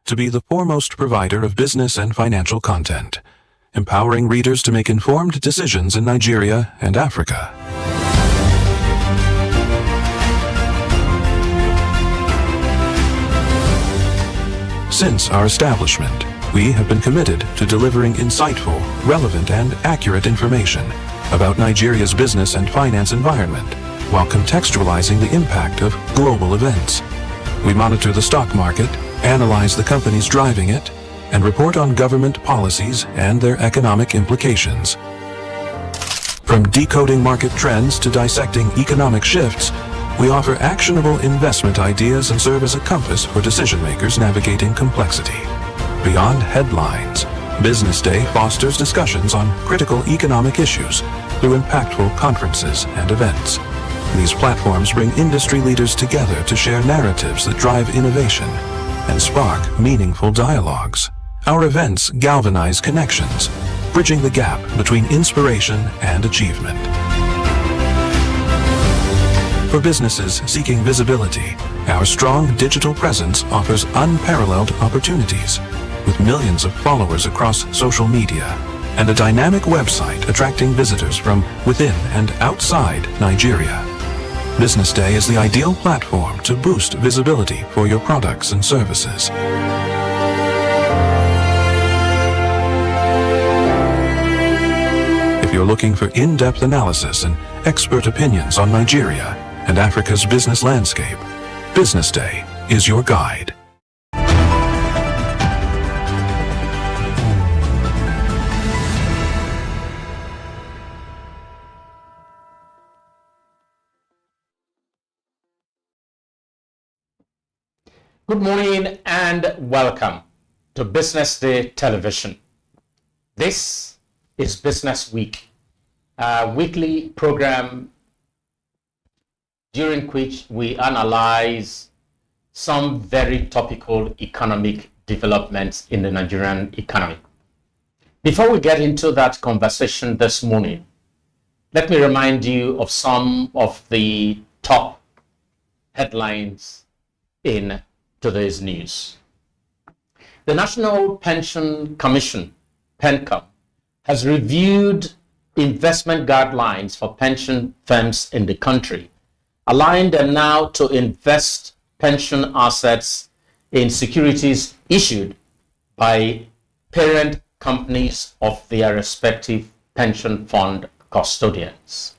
to be the foremost provider of business and financial content, empowering readers to make informed decisions in Nigeria and Africa. Since our establishment, we have been committed to delivering insightful, relevant, and accurate information about Nigeria's business and finance environment, while contextualizing the impact of global events. We monitor the stock market, analyze the companies driving it, and report on government policies and their economic implications. From decoding market trends to dissecting economic shifts, we offer actionable investment ideas and serve as a compass for decision-makers navigating complexity. Beyond headlines, Business Day fosters discussions on critical economic issues through impactful conferences and events. These platforms bring industry leaders together to share narratives that drive innovation and spark meaningful dialogues. Our events galvanize connections, bridging the gap between inspiration and achievement. For businesses seeking visibility, our strong digital presence offers unparalleled opportunities, with millions of followers across social media and a dynamic website attracting visitors from within and outside Nigeria. Business Day is the ideal platform to boost visibility for your products and services. If you're looking for in-depth analysis and expert opinions on Nigeria and Africa's business landscape, Business Day is your guide. Good morning and welcome to Business Day Television. This is Business Week, a weekly program during which we analyze some very topical economic developments in the Nigerian economy. Before we get into that conversation this morning, let me remind you of some of the top headlines in today's news. The National Pension Commission, PENCOM, has reviewed investment guidelines for pension firms in the country, allowing them now to invest pension assets in securities issued by parent companies of their respective pension fund custodians.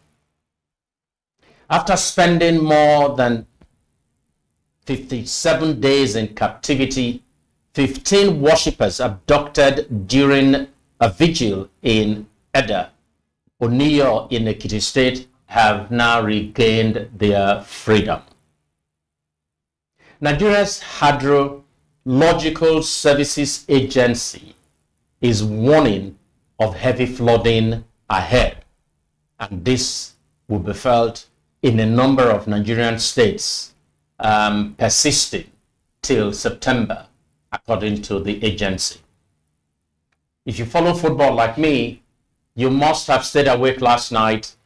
After spending more than 57 days in captivity, 15 worshippers abducted during a vigil in Edda, Oniyo in Ekiti State, have now regained their freedom. Nigeria's Hydrological Services Agency is warning of heavy flooding ahead, and this will be felt in a number of Nigerian states, persisting till September, according to the agency. If you follow football like me, you must have stayed awake last night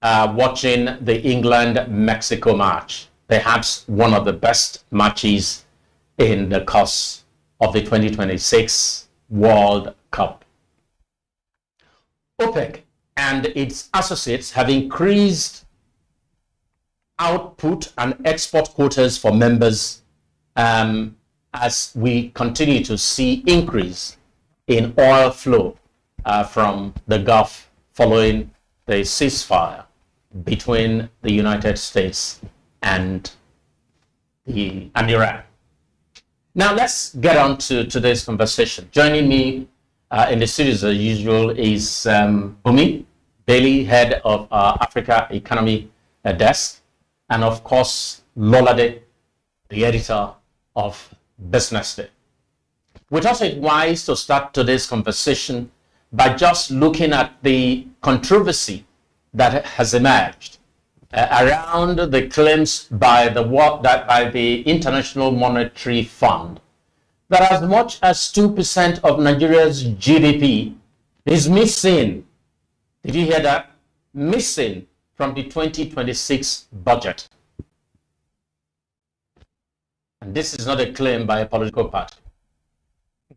watching the England-Mexico match, perhaps one of the best matches in the course of the 2026 World Cup. OPEC and its associates have increased output and export quotas for members as we continue to see increase in oil flow from the Gulf following the ceasefire between the United States and Iran. Now let's get on to today's conversation. Joining me in the studio as usual is Bumi Bailey, head of our Africa Economy Desk, and of course, Lolade, the editor of Business Day. We thought it wise to start today's conversation by just looking at the controversy that has emerged around the claims by the International Monetary Fund that as much as 2% of Nigeria's GDP is missing. Did you hear that? Missing from the 2026 budget. And this is not a claim by a political party.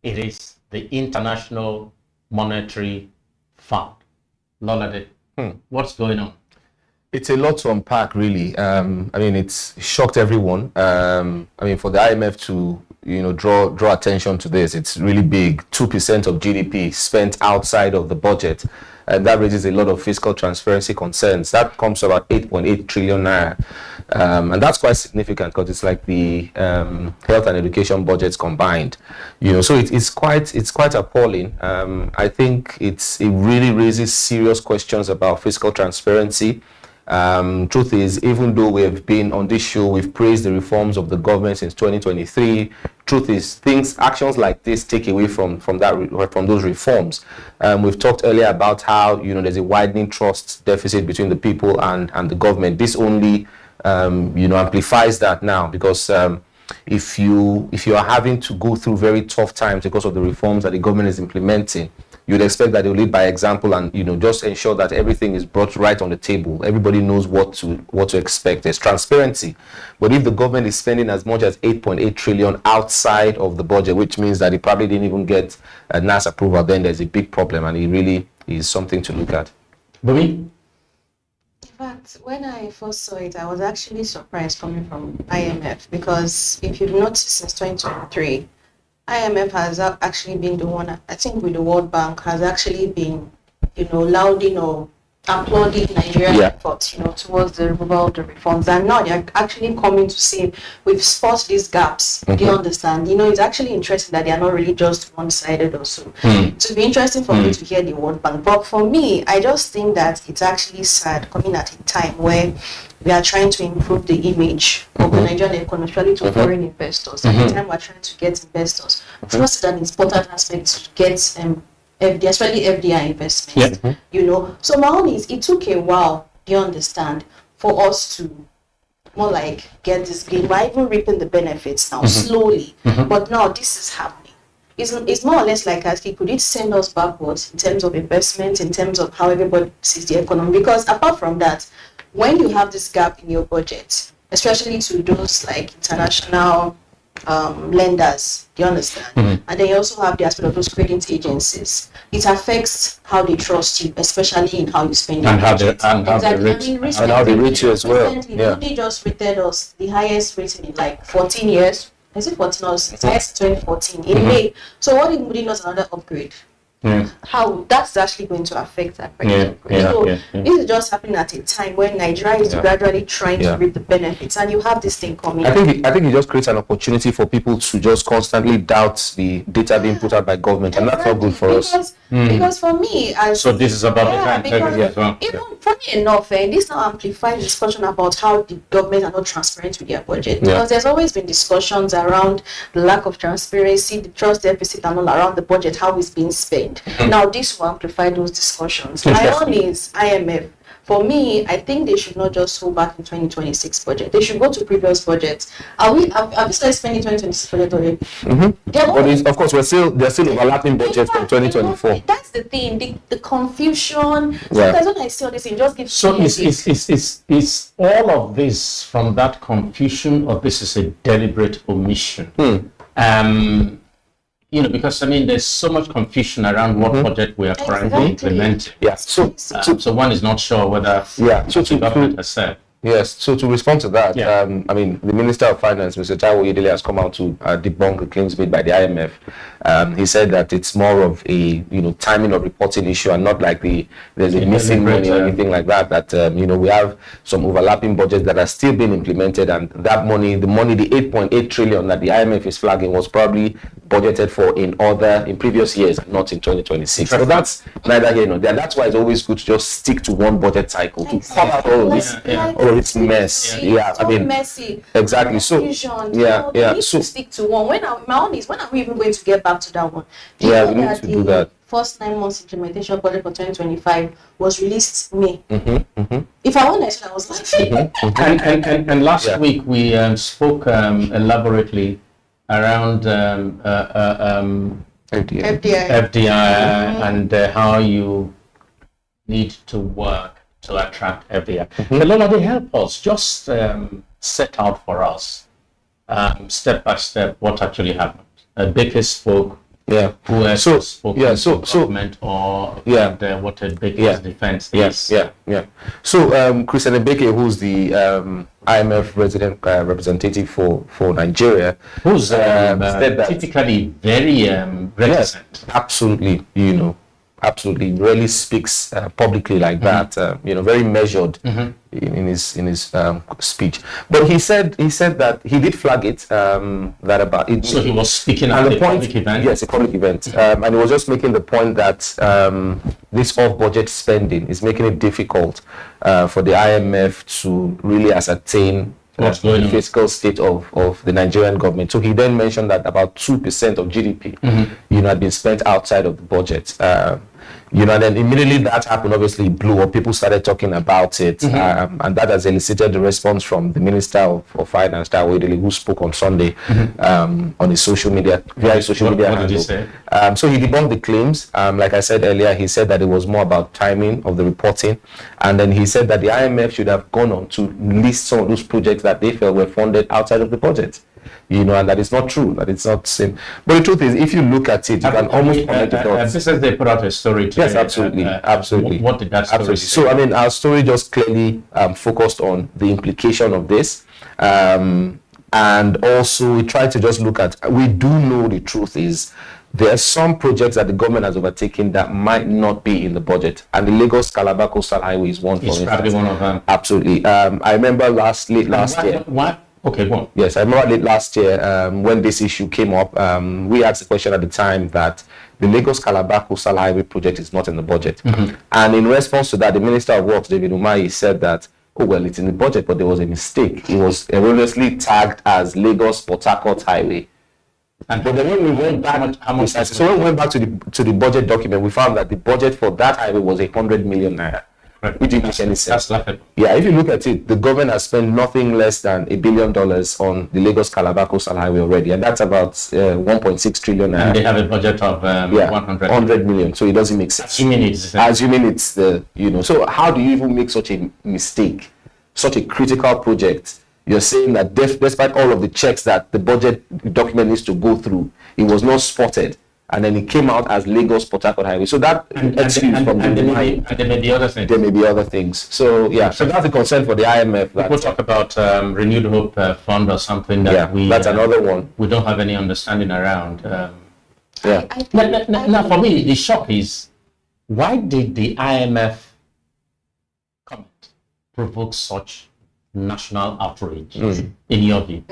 It is the International Monetary Fund. Lolade, what's going on? It's a lot to unpack, really. I mean, it's shocked everyone. I mean, for the IMF to, draw attention to this, it's really big. 2% of GDP spent outside of the budget. And that raises a lot of fiscal transparency concerns. That comes to about 8.8 trillion naira. And that's quite significant because it's like the health and education budgets combined. So it's quite appalling. I think it really raises serious questions about fiscal transparency. Truth is, even though we have been on this show, we've praised the reforms of the government since 2023. Truth is, actions like this take away from those reforms. We've talked earlier about how there's a widening trust deficit between the people and the government. This only amplifies that now, because if you are having to go through very tough times because of the reforms that the government is implementing, you'd expect that they'll lead by example and just ensure that everything is brought right on the table. Everybody knows what to expect. There's transparency. But if the government is spending as much as 8.8 trillion outside of the budget, which means that it probably didn't even get NAS approval, then there's a big problem, and it really is something to look at. Bumi? In fact, when I first saw it, I was actually surprised coming from IMF, because if you've noticed, since 2023, IMF has actually been the one, I think with the World Bank, has actually been, lauding or applauding Nigerian efforts, towards the removal of the reforms. And now they're actually coming to say, we've spot these gaps. Do you understand? It's actually interesting that they are not really just one-sided or so. It would be interesting for me to hear the World Bank. But for me, I just think that it's actually sad coming at a time where we are trying to improve the image of the Nigerian economy, especially to foreign investors. At the time we're trying to get investors. Trust is an important aspect to get FDI, especially FDI investments. So my own is, it took a while, do you understand, for us to more like get this game. We're even reaping the benefits now, slowly. But now this is happening. It's more or less like asking, could it send us backwards in terms of investment, in terms of how everybody sees the economy? Because apart from that, when you have this gap in your budget, especially to those like international lenders, do you understand? And then you also have the aspect of those credit agencies. It affects how they trust you, especially in how you spend your budget. And how they rate you as well. They just rated us the highest rating in like 14 years. Is it 14 or it's highest 2014 in May? So what if Moody does another upgrade? How that's actually going to affect that credit upgrade. This is just happening at a time when Nigeria is gradually trying to reap the benefits, and you have this thing coming. I think it just creates an opportunity for people to just constantly doubt the data being put out by government, and that's not good for us. Because for me, so this is about the integrity as well. Even funny enough, this now amplifies discussion about how the government are not transparent with their budget. Because there's always been discussions around the lack of transparency, the trust deficit, and all around the budget, how it's being spent. Now this will amplify those discussions. My own is IMF. For me, I think they should not just hold back in 2026 budget. They should go to previous budgets. Have we started spending 2026 budget already? But of course, they're still overlapping budgets from 2024. That's the thing, the confusion. Sometimes when I see all this, it just gives me is all of this from that confusion, or this is a deliberate omission? Because there's so much confusion around what budget we are currently implementing. So one is not sure whether the government has said. Yes, so to respond to that, the Minister of Finance, Mr. Taiwo Oyedele, has come out to debunk the claims made by the IMF. He said that it's more of a timing of reporting issue, and not like there's a missing money or anything like that. That we have some overlapping budgets that are still being implemented, and that money, the 8.8 trillion that the IMF is flagging, was probably budgeted for in previous years, not in 2026. So that's neither here nor there. That's why it's always good to just stick to one budget cycle to cover all this. It's mess. Messy. Exactly. So we need to stick to one. When are we even going to get back to that one? We need to do that. First 9 months implementation budget for 2025 was released May. If I want to, I was laughing. And last week we spoke elaborately around FDI and how you need to work to attract FDI. Lola, they help us just set out for us step by step what actually happened. Baker spoke Yeah. Who has spoken to government or what a big defense is? Yeah. So Christian Ebeke, who's the IMF representative for Nigeria, who's typically very reticent. Absolutely, absolutely rarely speaks publicly like that. Very measured in his speech. But he said that he did flag it. That about it. So he was speaking at a public event. Yes, a public event, and he was just making the point that this off-budget spending is making it difficult for the IMF to really ascertain the fiscal state of the Nigerian government. So he then mentioned that about 2% of GDP, had been spent outside of the budget. And then immediately that happened, obviously it blew up. People started talking about it, and that has elicited the response from the Minister of Finance, Taiwo Idili, who spoke on Sunday on his social media, via his social media handle. What did he say? So he debunked the claims. Like I said earlier, he said that it was more about timing of the reporting, and then he said that the IMF should have gone on to list some of those projects that they felt were funded outside of the budget. And that is not true, that it's not the same. But the truth is, if you look at it, you can almost connect the dots. BusinessDay put out a story today. Yes, absolutely. What did that story say? So, our story just clearly focused on the implication of this. And also, we tried to just look at, we do know the truth is, there are some projects that the government has overtaken that might not be in the budget. And the Lagos-Calabar Coastal Highway is one, for instance. It's probably one of them. Absolutely. I remember last year. What? Okay, go on. Yes, I remember late last year when this issue came up, we asked the question at the time that the Lagos-Calabar Coastal Highway project is not in the budget. And in response to that, the Minister of Works, David Umahi, said that, it's in the budget, but there was a mistake. It was erroneously tagged as Lagos-Port Harcourt Highway. But then when we went back, when we went back to the budget document, we found that the budget for that highway was 100 million naira. Right. Which didn't make any sense. That's laughable. Yeah, if you look at it, the government has spent nothing less than $1 billion on the Lagos-Calabar Coastal Highway already, and that's about 1.6 trillion. And they have a budget of 100 million. So it doesn't make sense. Assuming it's the So how do you even make such a mistake, such a critical project? You're saying that despite all of the checks that the budget document needs to go through, it was not spotted. And then it came out as Lagos-Port Harcourt Highway. So that there may be other things. There may be other things. So so that's the concern for the IMF. People talk about Renewed Hope Fund or something that that's another one. We don't have any understanding around. Now, for me, the shock is, why did the IMF comment provoke such national outrage in your view?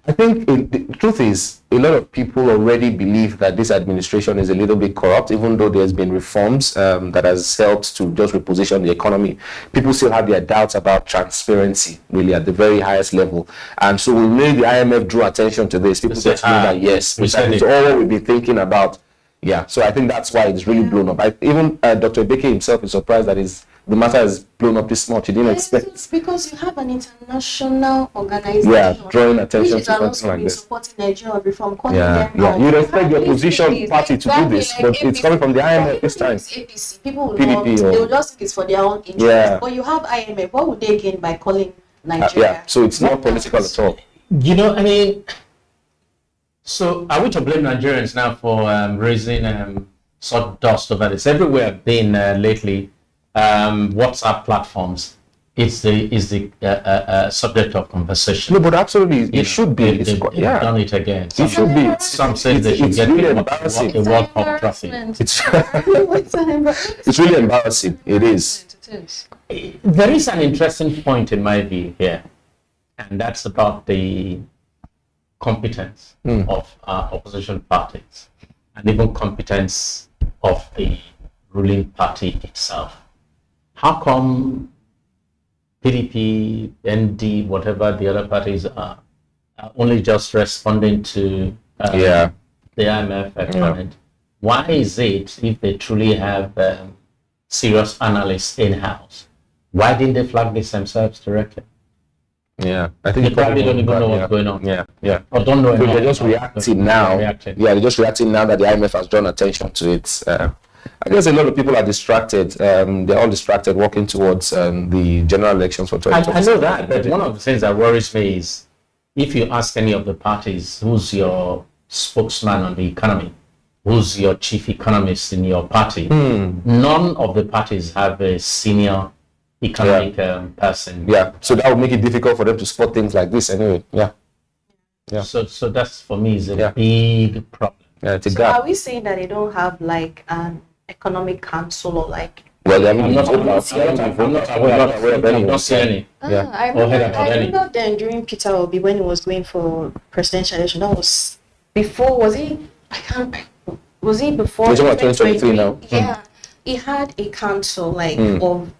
I think the truth is, a lot of people already believe that this administration is a little bit corrupt, even though there's been reforms that has helped to just reposition the economy. People still have their doubts about transparency, really, at the very highest level. And so when the IMF drew attention to this, people get to know that, yes, it's all what we've been thinking about. Yeah, so I think that's why it's really blown up. Even Dr. Ebeke himself is surprised that the matter has blown up this much. He didn't expect. It's because you have an international organization, drawing attention which to something like this. Supporting Nigerian reform. You'd expect the opposition party to do this, but it's coming from the IMF this time. APC, people will PDP, they will just think it's for their own interest. But you have IMF. What would they gain by calling Nigeria? So it's not political at all. So are we to blame Nigerians now for raising sawdust over this? Everywhere I've been lately, WhatsApp platforms is the subject of conversation. No, but absolutely, it should be. They've done it again. It should be. Some say they should get really a World Cup trophy. It's really embarrassing. It is. There is an interesting point in my view here, and that's about the competence of opposition parties and even competence of the ruling party itself. How come PDP, ND, whatever the other parties are only just responding to the IMF comment? Why is it, if they truly have serious analysts in-house, why didn't they flag this themselves directly? I think they probably don't even know what's going on. Or don't know. So they're just reacting now. They're just reacting now that the IMF has drawn attention to it. I guess a lot of people are distracted. They're all distracted, working towards the general elections for 2020. I know that, but one of the things that worries me is if you ask any of the parties who's your spokesman on the economy, who's your chief economist in your party, none of the parties have a senior economic person. Yeah, so that would make it difficult for them to spot things like this anyway. Yeah. So that's for me is a big problem. Yeah, it's a So gap. are we saying that they don't have like an economic council or like? Well, I mean, I'm not aware of any. I've not seen any. Yeah. I remember then during Peter Obi when he was going for presidential election. That was before. Was he? I can't. Was he before? It's about 2023 now. Yeah, he had a council like of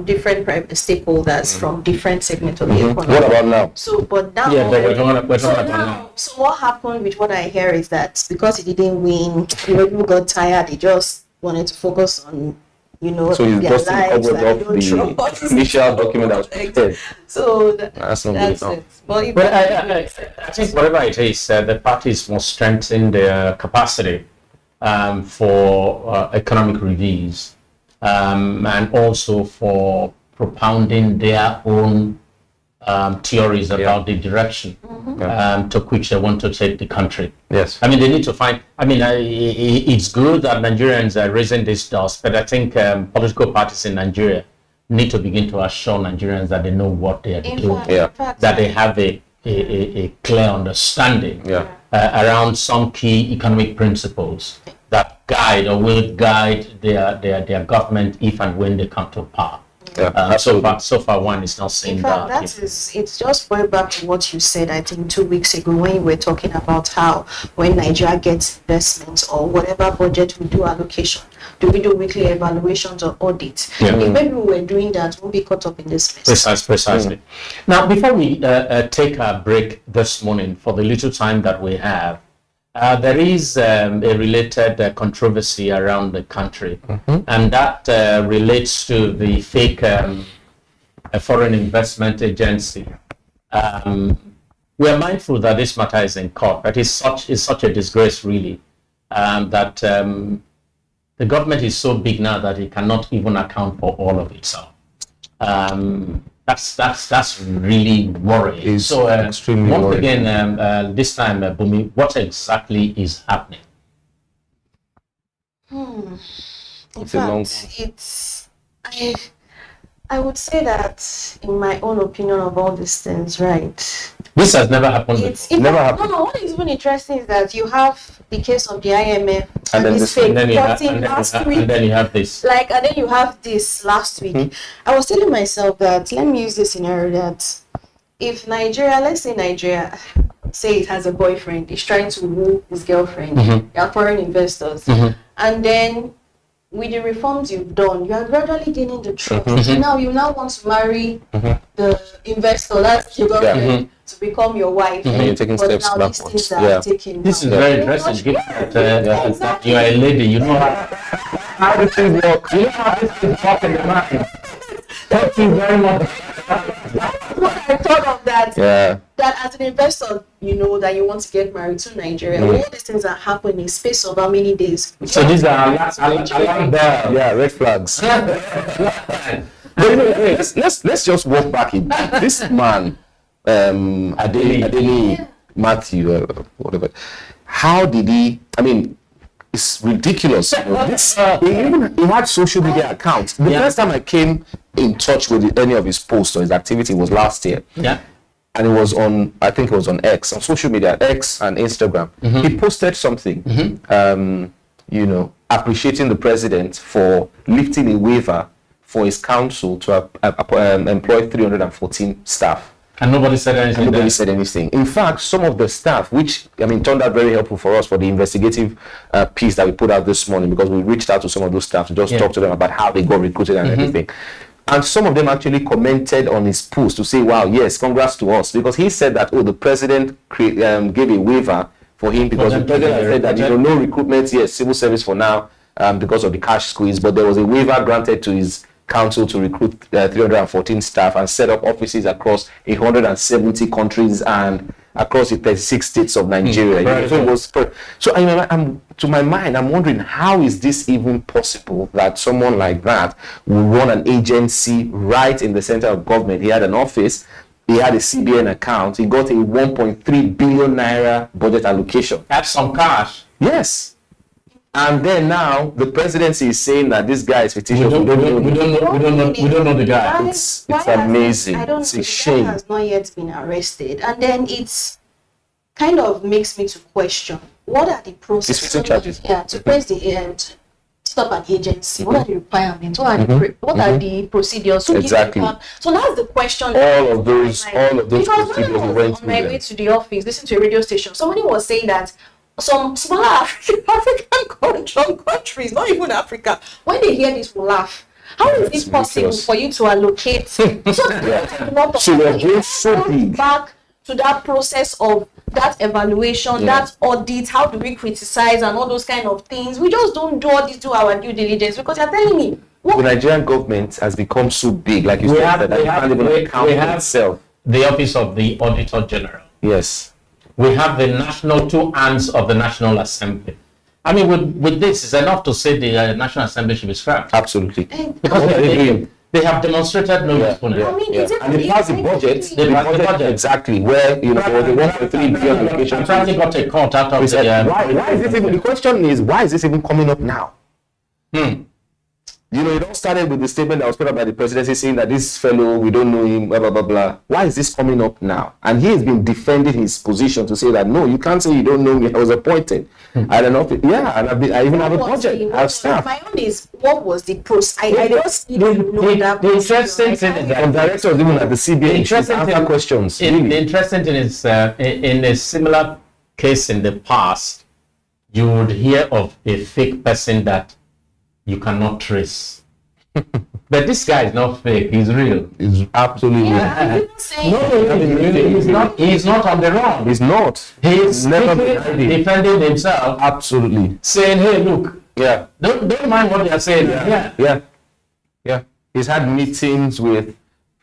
different private stakeholders from different segments of the economy. What about now? So, but now, Yeah, but we're talking about so now. now, so what happened with what I hear is that because he didn't win, people got tired. They just wanted to focus on, So he's their busting lives. cupboard and off they don't the trust- initial document that was prepared. So That's not good that's enough. it. Well, if But I think whatever it is, the parties must strengthen their capacity for economic reviews and also for propounding their own theories about the direction to which they want to take the country. Yes. I mean, they need to find, it's good that Nigerians are raising this dust, but I think political parties in Nigeria need to begin to assure Nigerians that they know what they are doing, Yeah. that they have a clear understanding around some key economic principles that guide or will guide their government if and when they come to power. Yeah, So far, one is not saying In fact, that. it's just going back to what you said, I think 2 weeks ago when you were talking about how when Nigeria gets investments or whatever budget we do allocation, do we do weekly evaluations or audits? Yeah. If maybe we were doing that, we'll be caught up in this mess. Precisely. Now, before we take our break this morning, for the little time that we have, there is a related controversy around the country, and that relates to the fake foreign investment agency. We are mindful that this matter is in court, but it's such a disgrace, really, that the government is so big now that it cannot even account for all of itself. That's really worrying. It's So extremely once worrying. again, this time, Bumi, what exactly is happening? In It's a long fact, I would say that in my own opinion of all these things, right? This has never happened It's before. Never no, happened. no. What is even interesting is that you have the case of the IMF And then this this- fake And then you have, reporting last week. and then you have this. Like, and then you have this last week. I was telling myself that, let me use this scenario that if Nigeria, let's say Nigeria, say it has a boyfriend, is trying to woo his girlfriend, they are foreign investors, and then with the reforms you've done, you are gradually gaining the trust. Now you now want to marry the investor, that's your girlfriend, to become your wife. You're taking But steps now backwards. these things are Yeah. taking This is now. very You interesting. watch- Given that Exactly. you are a lady, you know how these things work. You know how these things work in the mind. Thank you very much. I thought of that. Yeah. That as an investor, you know that you want to get married to Nigeria. All these things are happening in a space of how many days? So these are alarm bells. Yeah, red flags. But anyway, let's just walk back in. This man, Adeni Matthew, whatever. How did he? I mean, it's ridiculous. You know, he had social media accounts. The first time I came in touch with any of his posts or his activity was last year. Yeah. And it was on, I think it was on X, on social media, X and Instagram. He posted something, appreciating the president for lifting a waiver for his council to employ 314 staff. And nobody said anything. Nobody there. said anything. In fact, some of the staff, which turned out very helpful for us for the investigative piece that we put out this morning, because we reached out to some of those staff to just talk to them about how they got recruited and everything. And some of them actually commented on his post to say, wow, yes, congrats to us. Because he said that, the president gave a waiver for him because the president had said that, no recruitment, yes, civil service for now because of the cash squeeze. But there was a waiver granted to his council to recruit 314 staff and set up offices across 170 countries and across the 36 states of Nigeria. I'm to my mind, I'm wondering, how is this even possible that someone like that will run an agency right in the center of government? He had an office, he had a CBN account, he got a 1.3 billion naira budget allocation. Have some cash. Yes. And then now the presidency is saying that this guy is fictitious. We don't know the guy. It's amazing. I don't It's know. a The guy shame. has not yet been arrested, and then it's kind of makes me to question what are the processes. He's facing charges. Yeah, to press the end. Stop an agency. What are the requirements? What are the procedures? So Exactly. So that's the question. All of those Because when procedures I we was went on my through. way to the office, listening to a radio station, somebody was saying that some smaller African countries, not even Africa, when they hear this, will laugh. How is it possible ridiculous. for you to allocate? So we're going so big. Back to that process of that evaluation, that audit, how do we criticize and all those kind of things. We just don't do all this, do our due diligence, because you're telling me The Nigerian government has become so big, like you said, that it can't even account for itself. The office of the Auditor General. Yes. We have the two arms of the National Assembly. I mean, with this, it's enough to say the National Assembly should be scrapped. Absolutely. Because What are they doing? they have demonstrated no usefulness. I mean, is it- And they passed the budget. They passed the budget. Exactly, where there was a 1.3 billion allocation. Apparently got a cut out of We said, the... why is this even, the question is, why is this even coming up now? It all started with the statement that was put up by the presidency saying that this fellow, we don't know him, blah, blah, blah, blah. Why is this coming up now? And he has been defending his position to say that, no, you can't say you don't know me. I was appointed. I don't know. And I even have a budget. I have staff. My own is, what was the process? I just need to know that. The interesting thing is Some that... directors, even at the CBN, should answer questions. The interesting thing is, in a similar case in the past, you would hear of a fake person that you cannot trace. But this guy is not fake, he's real. It's absolutely He's not on the wrong. He's not. He's never defending himself, Absolutely. saying, hey, look, Yeah. don't mind what they're saying. Yeah. He's had meetings with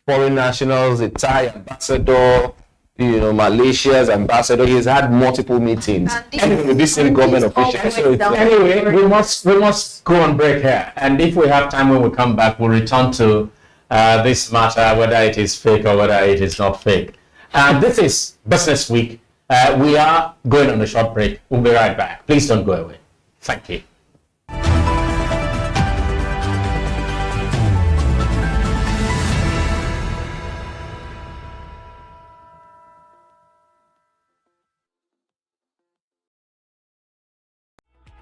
foreign nationals, the Thai ambassador, Malaysia's ambassador. He's had multiple meetings, even with this same government official. So Anyway, we must go on break here, and if we have time when we come back, we'll return to this matter, whether it is fake or whether it is not fake. This is Business Week. We are going on a short break. We'll be right back. Please don't go away. Thank you.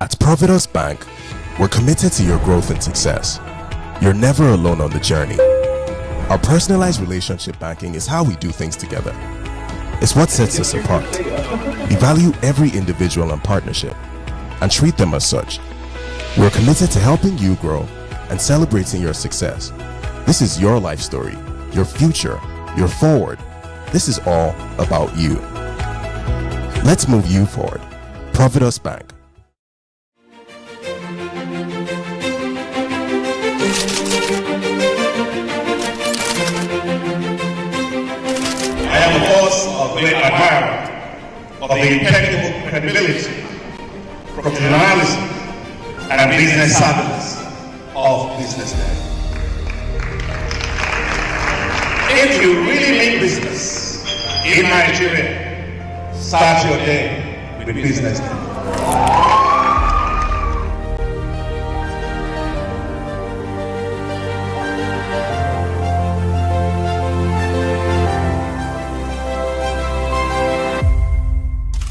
At Providus Bank, we're committed to your growth and success. You're never alone on the journey. Our personalized relationship banking is how we do things together. It's what sets us apart. We value every individual and partnership and treat them as such. We're committed to helping you grow and celebrating your success. This is your life story, your future, your forward. This is all about you. Let's move you forward. Providus Bank. I am, of course, a great admirer of the impeccable credibility, professionalism, and business savviness of BusinessDay. If you really mean business in Nigeria, start your day with BusinessDay.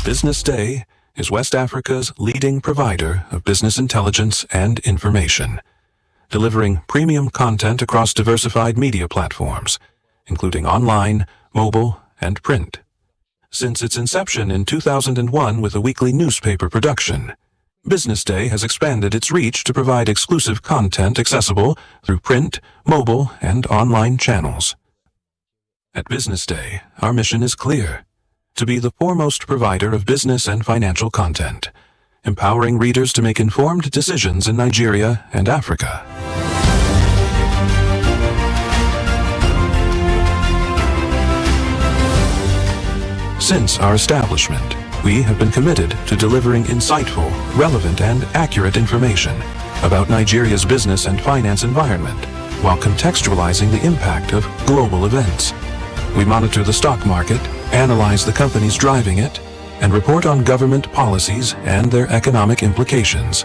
BusinessDay is West Africa's leading provider of business intelligence and information, delivering premium content across diversified media platforms, including online, mobile, and print. Since its inception in 2001 with a weekly newspaper production, BusinessDay has expanded its reach to provide exclusive content accessible through print, mobile, and online channels. At BusinessDay, our mission is clear: to be the foremost provider of business and financial content, empowering readers to make informed decisions in Nigeria and Africa. Since our establishment, we have been committed to delivering insightful, relevant, and accurate information about Nigeria's business and finance environment, while contextualizing the impact of global events. We monitor the stock market, analyze the companies driving it, and report on government policies and their economic implications.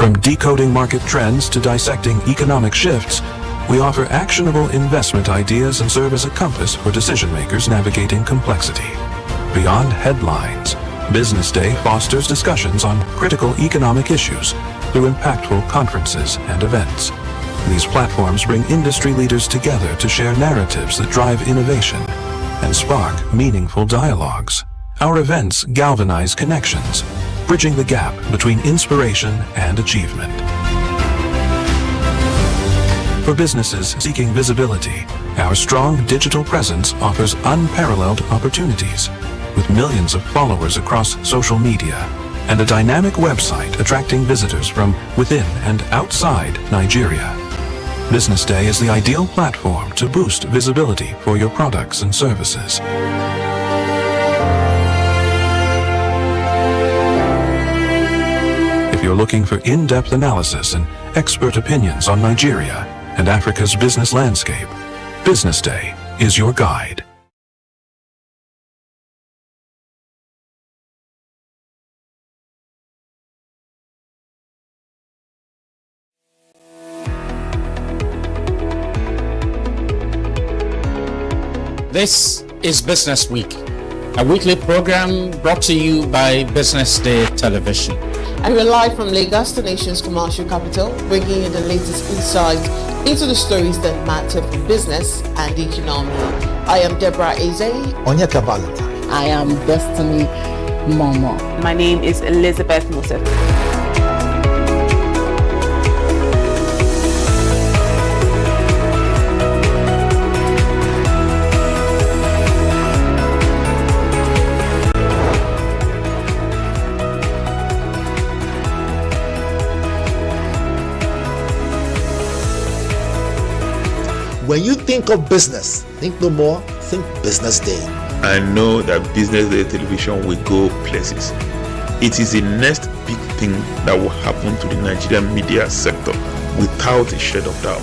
From decoding market trends to dissecting economic shifts, we offer actionable investment ideas and serve as a compass for decision makers navigating complexity. Beyond headlines, Business Day fosters discussions on critical economic issues through impactful conferences and events. These platforms bring industry leaders together to share narratives that drive innovation and spark meaningful dialogues. Our events galvanize connections, bridging the gap between inspiration and achievement. For businesses seeking visibility, our strong digital presence offers unparalleled opportunities. With millions of followers across social media and a dynamic website attracting visitors from within and outside Nigeria. Business Day is the ideal platform to boost visibility for your products and services. If you're looking for in-depth analysis and expert opinions on Nigeria and Africa's business landscape, Business Day is your guide. This is Business Week, a weekly program brought to you by Business Day Television. And we're live from Lagos, the nation's commercial capital, bringing you the latest insight into the stories that matter for business and the economy. I am Deborah Eze. Onyeka Valentine. I am Destiny Momo. My name is Elizabeth Moses. When you think of business, think no more, think Business Day. I know that Business Day Television will go places. It is the next big thing that will happen to the Nigerian media sector without a shred of doubt.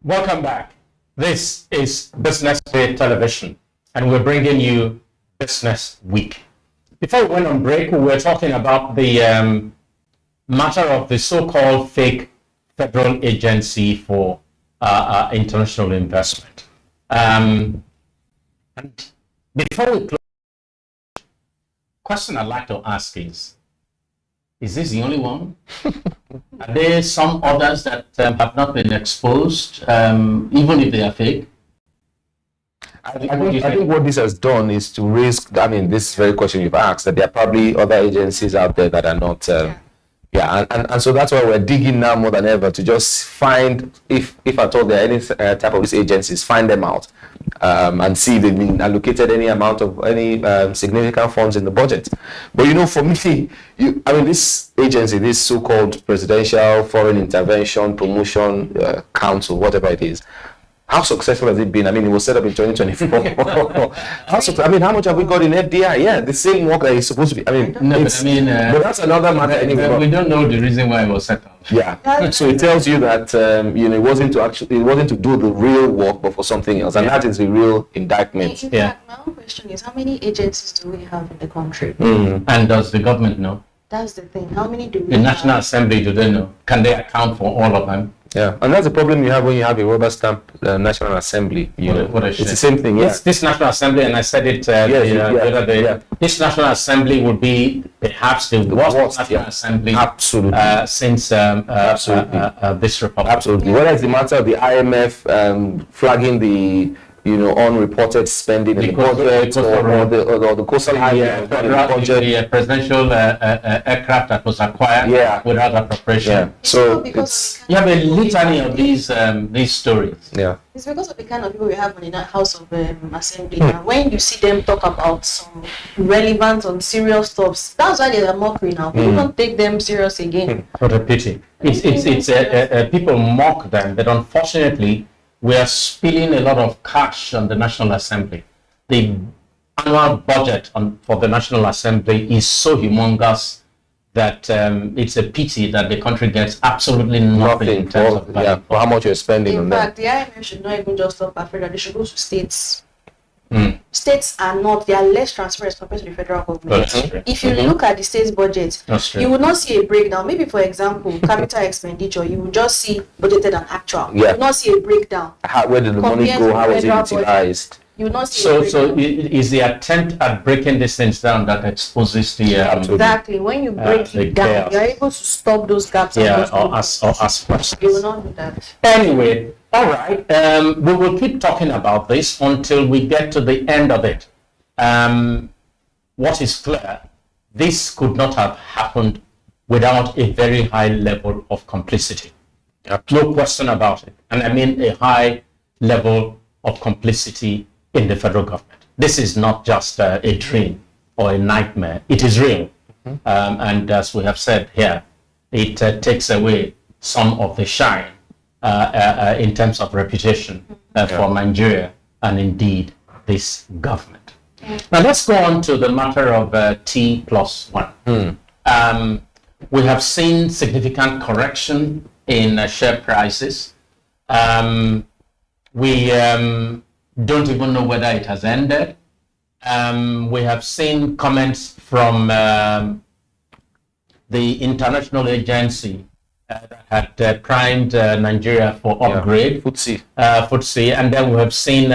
Welcome back. This is Business Day Television, and we're bringing you Business Week. Before we went on break, we were talking about the matter of the so-called fake federal agency for international investment. And before we close, the question I'd like to ask is this the only one? Are there some others that have not been exposed, even if they are fake? I think what this has done is to raise, this very question you've asked, that there are probably other agencies out there that are not, and so that's why we're digging now more than ever to just find, if at all there are any type of these agencies, find them out and see if they've been allocated any amount of any significant funds in the budget. But for me, this agency, this so-called Presidential Foreign Intervention Promotion Council, whatever it is, how successful has it been? It was set up in 2024. How much have we got in FDI? Yeah, the same work that is supposed to be. But that's another matter anyway. We don't know the reason why it was set up. Yeah, so it tells you that it wasn't to do the real work, but for something else, and that is the real indictment. In fact, my own question is, how many agencies do we have in the country? And does the government know? That's the thing. How many do we The have? National Assembly, do they know? Can they account for all of them? Yeah, and that's the problem you have when you have a rubber stamp National Assembly. It's the same thing. Yeah. This National Assembly, and I said it the other day. This National Assembly would be perhaps the worst National Assembly since this republic. Absolutely. Whether it's the matter of the IMF flagging the unreported spending in the budget, or the coastal highway, the presidential aircraft that was acquired without appropriation. Yeah. So you have a litany of these stories. Yeah. It's because of the kind of people we have in that House of Assembly. Now, when you see them talk about some relevant and serious stuff, that's why there's a mockery now. People don't take them serious again. What a pity. It's people mock them, but unfortunately, we are spilling a lot of cash on the National Assembly. The annual budget for the National Assembly is so humongous that it's a pity that the country gets absolutely nothing in terms of value. For how much you're spending on fact, them. the IMF should not even just stop Africa, they should go to states. States they are less transparent compared to the federal government. If you look at the state's budget, you will not see a breakdown. Maybe, for example, capital expenditure, you will just see budgeted and actual. You will not see a breakdown. Where did the money go? How was it utilized? You will not see so is the attempt at breaking these things down that exposes the exactly. When you break it down, you're able to stop those gaps. Or as questions. You will not do that. Anyway, all right. We will keep talking about this until we get to the end of it. What is clear, this could not have happened without a very high level of complicity. No question about it. And I mean a high level of complicity in the federal government. This is not just a dream or a nightmare. It is real. And as we have said here, it takes away some of the shine in terms of reputation for Nigeria and indeed this government. Now let's go on to the matter of T+1. We have seen significant correction in share prices. We don't even know whether it has ended. We have seen comments from the international agency that had primed Nigeria for upgrade, FTSE, and then we have seen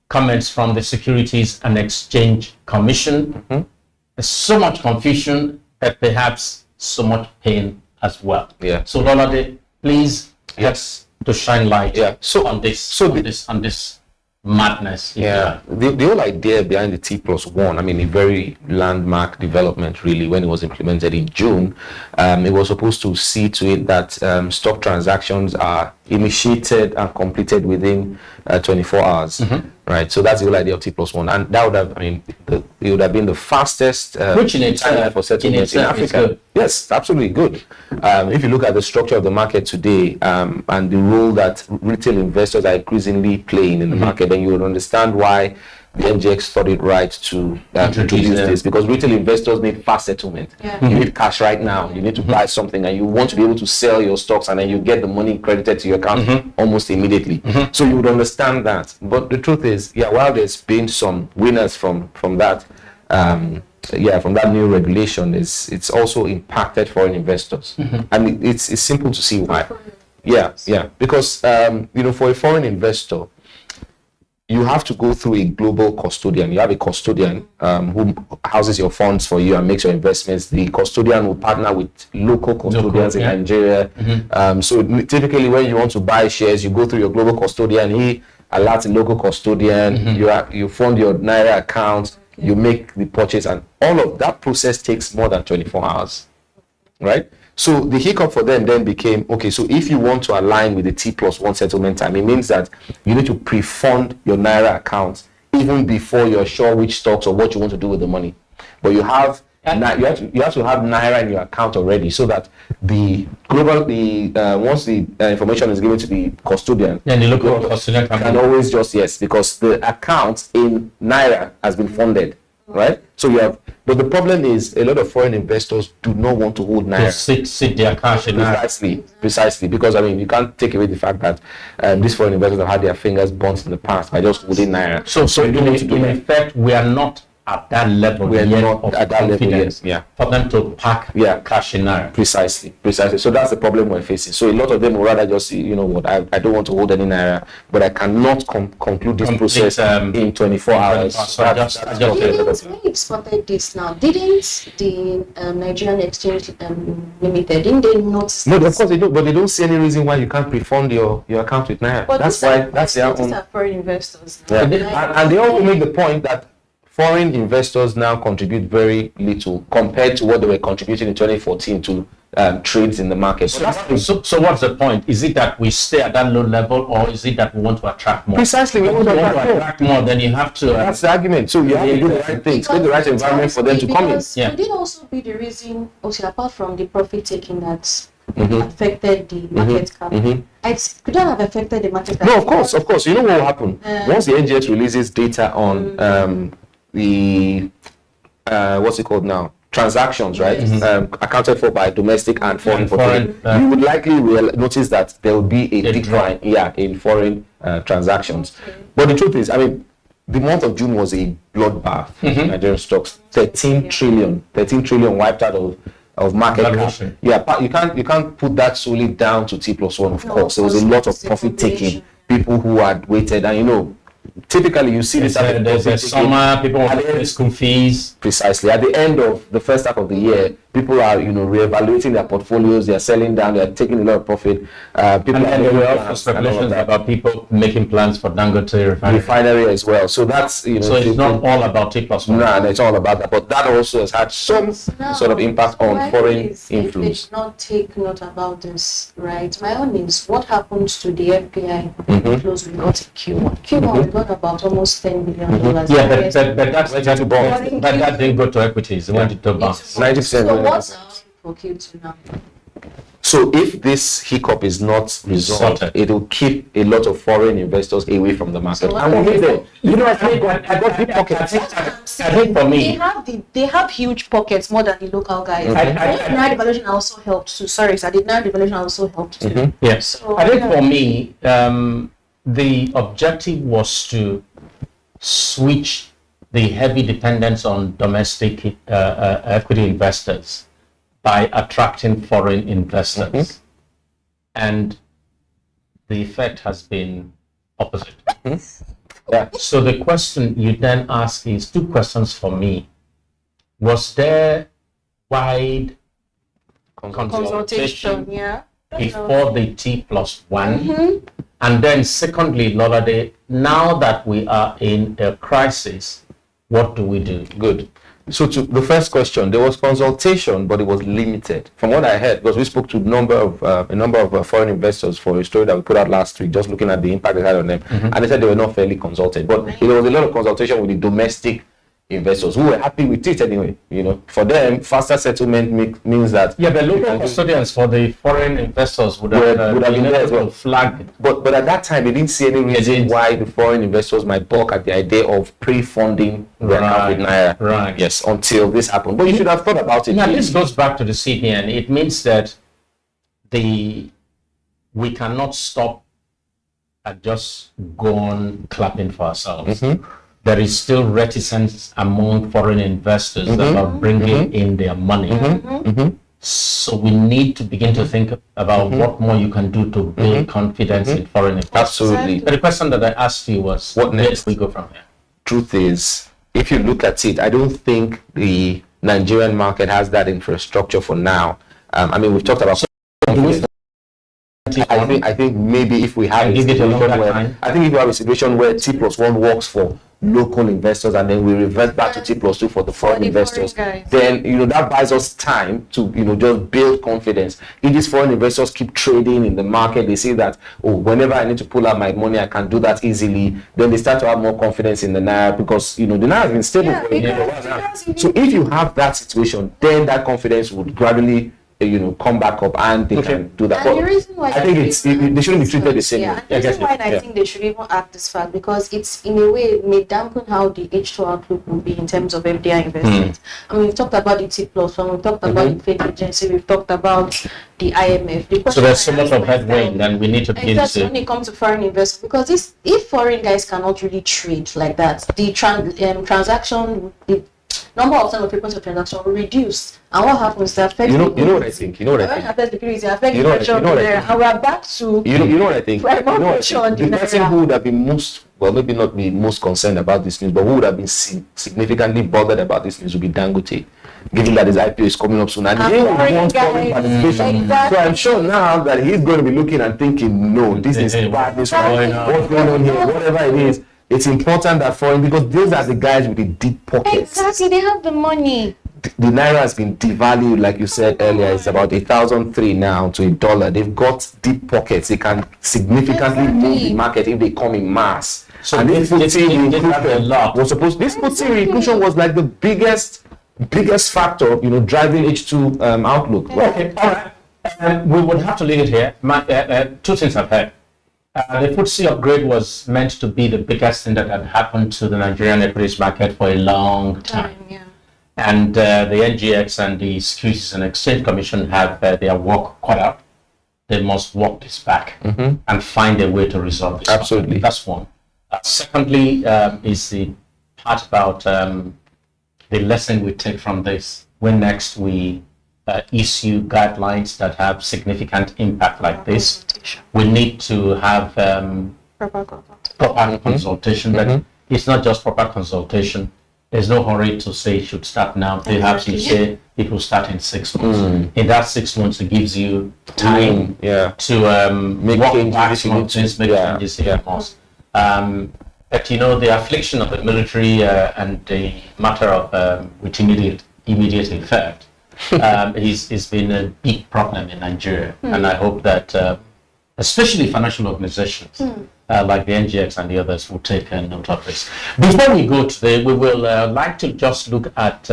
comments from the Securities and Exchange Commission. There's so much confusion and perhaps so much pain as well. So Lolade, please help to shine light on this madness. The whole idea behind the T+1, I mean, a very landmark development really when it was implemented in June. It was supposed to see to it that stock transactions are initiated and completed within 24 hours. Right, so that's the whole idea of T+1, and that would have, I mean, it would have been the fastest timeline for settlement in Africa. Yes, absolutely good. If you look at the structure of the market today and the role that retail investors are increasingly playing in the market, then you would understand why the NGX thought it right to introduce this, because retail investors need fast settlement. You need cash right now. You need to buy something and you want to be able to sell your stocks, and then you get the money credited to your account almost immediately. So you would understand that. But the truth is, while there's been some winners from that, from that new regulation, it's also impacted foreign investors. And it's simple to see why. Because for a foreign investor, you have to go through a global custodian. You have a custodian who houses your funds for you and makes your investments. The custodian will partner with local custodians in Nigeria. So typically when you want to buy shares, you go through your global custodian. He alerts the local custodian. You fund your Naira account. You make the purchase, and all of that process takes more than 24 hours. Right? So the hiccup for them then became, okay, so if you want to align with the T+1 settlement time, it means that you need to pre-fund your Naira accounts even before you're sure which stocks or what you want to do with the money. But you have to have Naira in your account already, so that the global, once the information is given to the custodian, the local custodian can always just, because the account in Naira has been funded. Right, so you have, but the problem is a lot of foreign investors do not want to hold Naira. Sit their cash in Naira. Precisely, because I mean, you can't take away the fact that these foreign investors have had their fingers burnt in the past by just holding Naira. So in effect, we are not at that level. We are not at that level yet. For them to pack cash in Naira. Precisely. So that's the problem we're facing. So a lot of them would rather just say, you know what, I don't want to hold any Naira, but I cannot conclude this process in 24 hours. So when you spotted this now, didn't the Nigerian Exchange Limited, didn't they notice? No, of course they do, but they don't see any reason why you can't pre-fund your account with Naira. But that's their own. These are foreign investors. And they also make the point that foreign investors now contribute very little compared to what they were contributing in 2014 to trades in the market. So what's the point? Is it that we stay at that low level, or is it that we want to attract more? Precisely, we want to attract more. Then you have to. That's the argument. So you have to do the right things, create the right environment for them to come in. Could it also be the reason, also apart from the profit taking that affected the market cap? Could that have affected the market cap? No, of course. You know what will happen once the NGX releases data on the what's it called now? transactions, right, accounted for by domestic and foreign portfolio, foreign, you would likely notice that there will be a decline, in foreign transactions. But the truth is, I mean, the month of June was a bloodbath in Nigerian stocks. 13 trillion wiped out of market cap. Yeah, you can't put that solely down to T+1, of course. There was a lot of profit taking, people who had waited, and typically you see this at there's a summer, people want to pay school fees. Precisely. At the end of the first half of the year, people are, reevaluating their portfolios, they are selling down, they are taking a lot of profit. People and there were also speculations about people making plans for Dangote refinery as well. So that's, so it's not all about T+1. No, it's all about that. But that also has had some sort of impact on foreign inflows. If they not take note about this, right? My own is what happened to the FPI inflows we got in Q1. Q1 we got about almost $10 billion. Yeah, but that didn't go to equities. It went to bonds. 90%. So what's for Q2 now? So if this hiccup is not resolved, it will keep a lot of foreign investors away from the market. So and I got deep pockets. I think for me, they have huge pockets more than the local guys. Naira devaluation also helped too. Sorry, sir. The Naira devaluation also helped too. Yes. So, I think for me, the objective was to switch the heavy dependence on domestic equity investors by attracting foreign investors. And the effect has been opposite. So the question you then ask is two questions for me. Was there wide consultation before the T+1? And then secondly, Lolade, now that we are in a crisis, what do we do? Good. So to the first question, there was consultation, but it was limited. From what I heard, because we spoke to a number of foreign investors for a story that we put out last week, just looking at the impact it had on them, and they said they were not fairly consulted. But there was a lot of consultation with the domestic investors who were happy with it anyway. For them, faster settlement means that the local custodians for the foreign investors would have been there as well. Flag. But at that time, they didn't see any reason why the foreign investors might balk at the idea of pre-funding their account with Naira. Right. Yes, until this happened. But you should have thought about it. Now this goes back to the CBN. It means that we cannot stop and just go on clapping for ourselves. There is still reticence among foreign investors about bringing in their money. So we need to begin to think about what more you can do to build confidence in foreign investors. Absolutely. But the question that I asked you was, what next? Where do we go from here? Truth is, if you look at it, I don't think the Nigerian market has that infrastructure for now. I mean, we've talked about confidence. I think maybe if we have a situation where T+1 works for local investors and then we revert back to T+2 for the foreign investors, then that buys us time to just build confidence. If these foreign investors keep trading in the market, they see that whenever I need to pull out my money, I can do that easily. Then they start to have more confidence in the Naira because the Naira has been stable for a while. So if you have that situation, then that confidence would gradually come back up and they can do that. And the reason why I think they shouldn't be treated the same way. The reason why I think they should even act this fact, because it's in a way it may dampen how the H2 outlook will be in terms of FDI investment. I mean, we've talked about the T+1, we've talked about the Fed agency, we've talked about the IMF. So there's so much of headwind, and we need to begin to. When it comes to foreign investors, because if foreign guys cannot really trade like that, the transaction, the number of time of frequency of transaction will reduce. And what happens? That affects you know what I think. You know what I think. Affects the currency, affects the pressure on the naira, and we're back to. You know what I think. The person who would have been maybe not be most concerned about this news, but who would have been significantly bothered about this news would be Dangote, given that his IPO is coming up soon, and he wants foreign participation. So I'm sure now that he's going to be looking and thinking, no, this is bad. What's going on here? Whatever it is. It's important that foreign, because those are the guys with the deep pockets. Exactly, they have the money. The Naira has been devalued, like you said earlier. It's about 1,003 now to $1. They've got deep pockets. They can significantly move the market if they come in mass. So and this FTSE inclusion was like the biggest factor, driving H2 outlook. Okay, all right. We would have to leave it here. Two things I've heard. The FTSE upgrade was meant to be the biggest thing that had happened to the Nigerian equities market for a long time. And the NGX and the Securities and Exchange Commission have their work cut out. They must walk this back and find a way to resolve this. Absolutely. That's one. Secondly, is the part about the lesson we take from this. When next we issue guidelines that have significant impact like this, we need to have proper consultation. But it's not just proper consultation. There's no hurry to say it should start now. Perhaps you say it will start in 6 months. In that 6 months, it gives you time to make changes. Make changes here. But you know, the affliction of the military and the matter of with immediate effect has been a big problem in Nigeria, and I hope that especially financial organizations like the NGX and the others will take note of this. Before we go today, we will like to just look at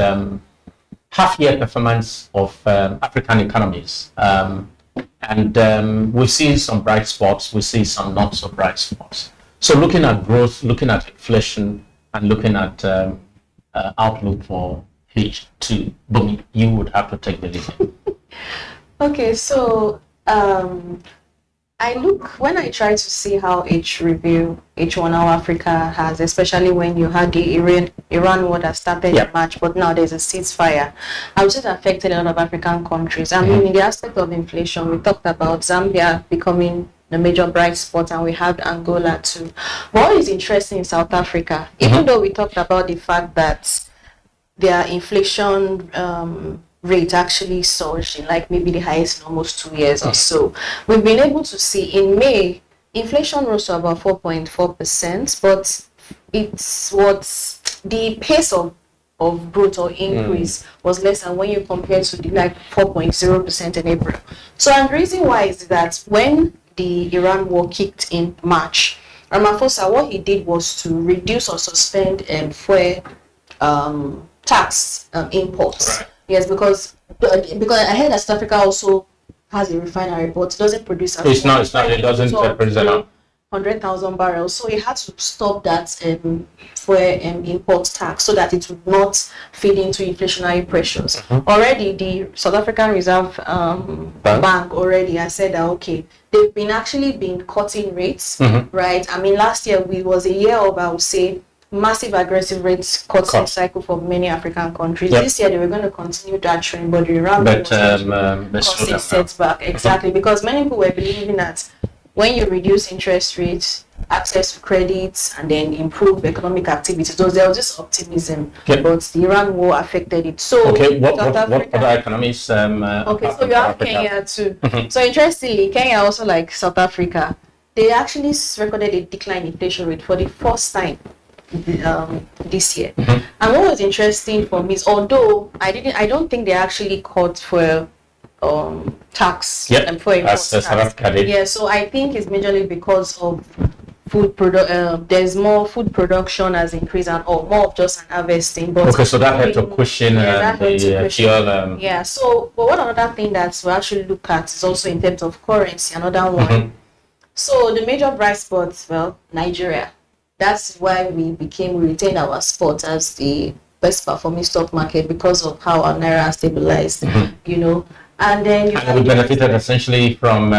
half-year performance of African economies. And we see some bright spots, we see some not so bright spots. So looking at growth, looking at inflation, and looking at outlook for H2, Bumi, you would have to take the lead. Okay, so when I try to see how H1 how Africa has, especially when you had the Iran war that started in March, but now there's a ceasefire, I was just affected a lot of African countries. I mean, in the aspect of inflation, we talked about Zambia becoming the major bright spot, and we have Angola too. But what is interesting in South Africa, even though we talked about the fact that their inflation rate actually surged in like maybe the highest in almost 2 years or so, we've been able to see in May inflation rose to about 4.4%, but it's what the pace of growth or increase was less than when you compare to the like 4.0% in April. So, and the reason why is that when the Iran war kicked in March, Ramaphosa, what he did was to reduce or suspend fuel tax imports. Right. Yes, because I heard that South Africa also has a refinery, but it doesn't produce. It doesn't produce enough. 100,000 barrels. So he had to stop that fuel import tax so that it would not feed into inflationary pressures. Already, the South African Reserve Bank already has said that okay, they've been cutting rates, right? I mean, last year was a year of, I would say, massive aggressive rates cutting cycle for many African countries. This year they were going to continue that trend, but the Iran causing setback. Exactly, because many people were believing that when you reduce interest rates, access to credits, and then improve economic activity, so there was this optimism. But the Iran war affected it. So what other economies? So you have Kenya too. So interestingly, Kenya also, like South Africa, they actually recorded a decline in inflation rate for the first time this year. And what was interesting for me is, although I don't think they actually called for tax and for import tax. Yeah, so I think it's majorly because of there's more food production has increased and more of just an harvesting. But so that had to cushion the fuel. Yeah, so but one another thing that we actually look at is also in terms of currency, another one. So the major bright spots, Nigeria. That's why we retained our spot as the best performing stock market because of how our naira stabilized, you know. And then we benefited essentially from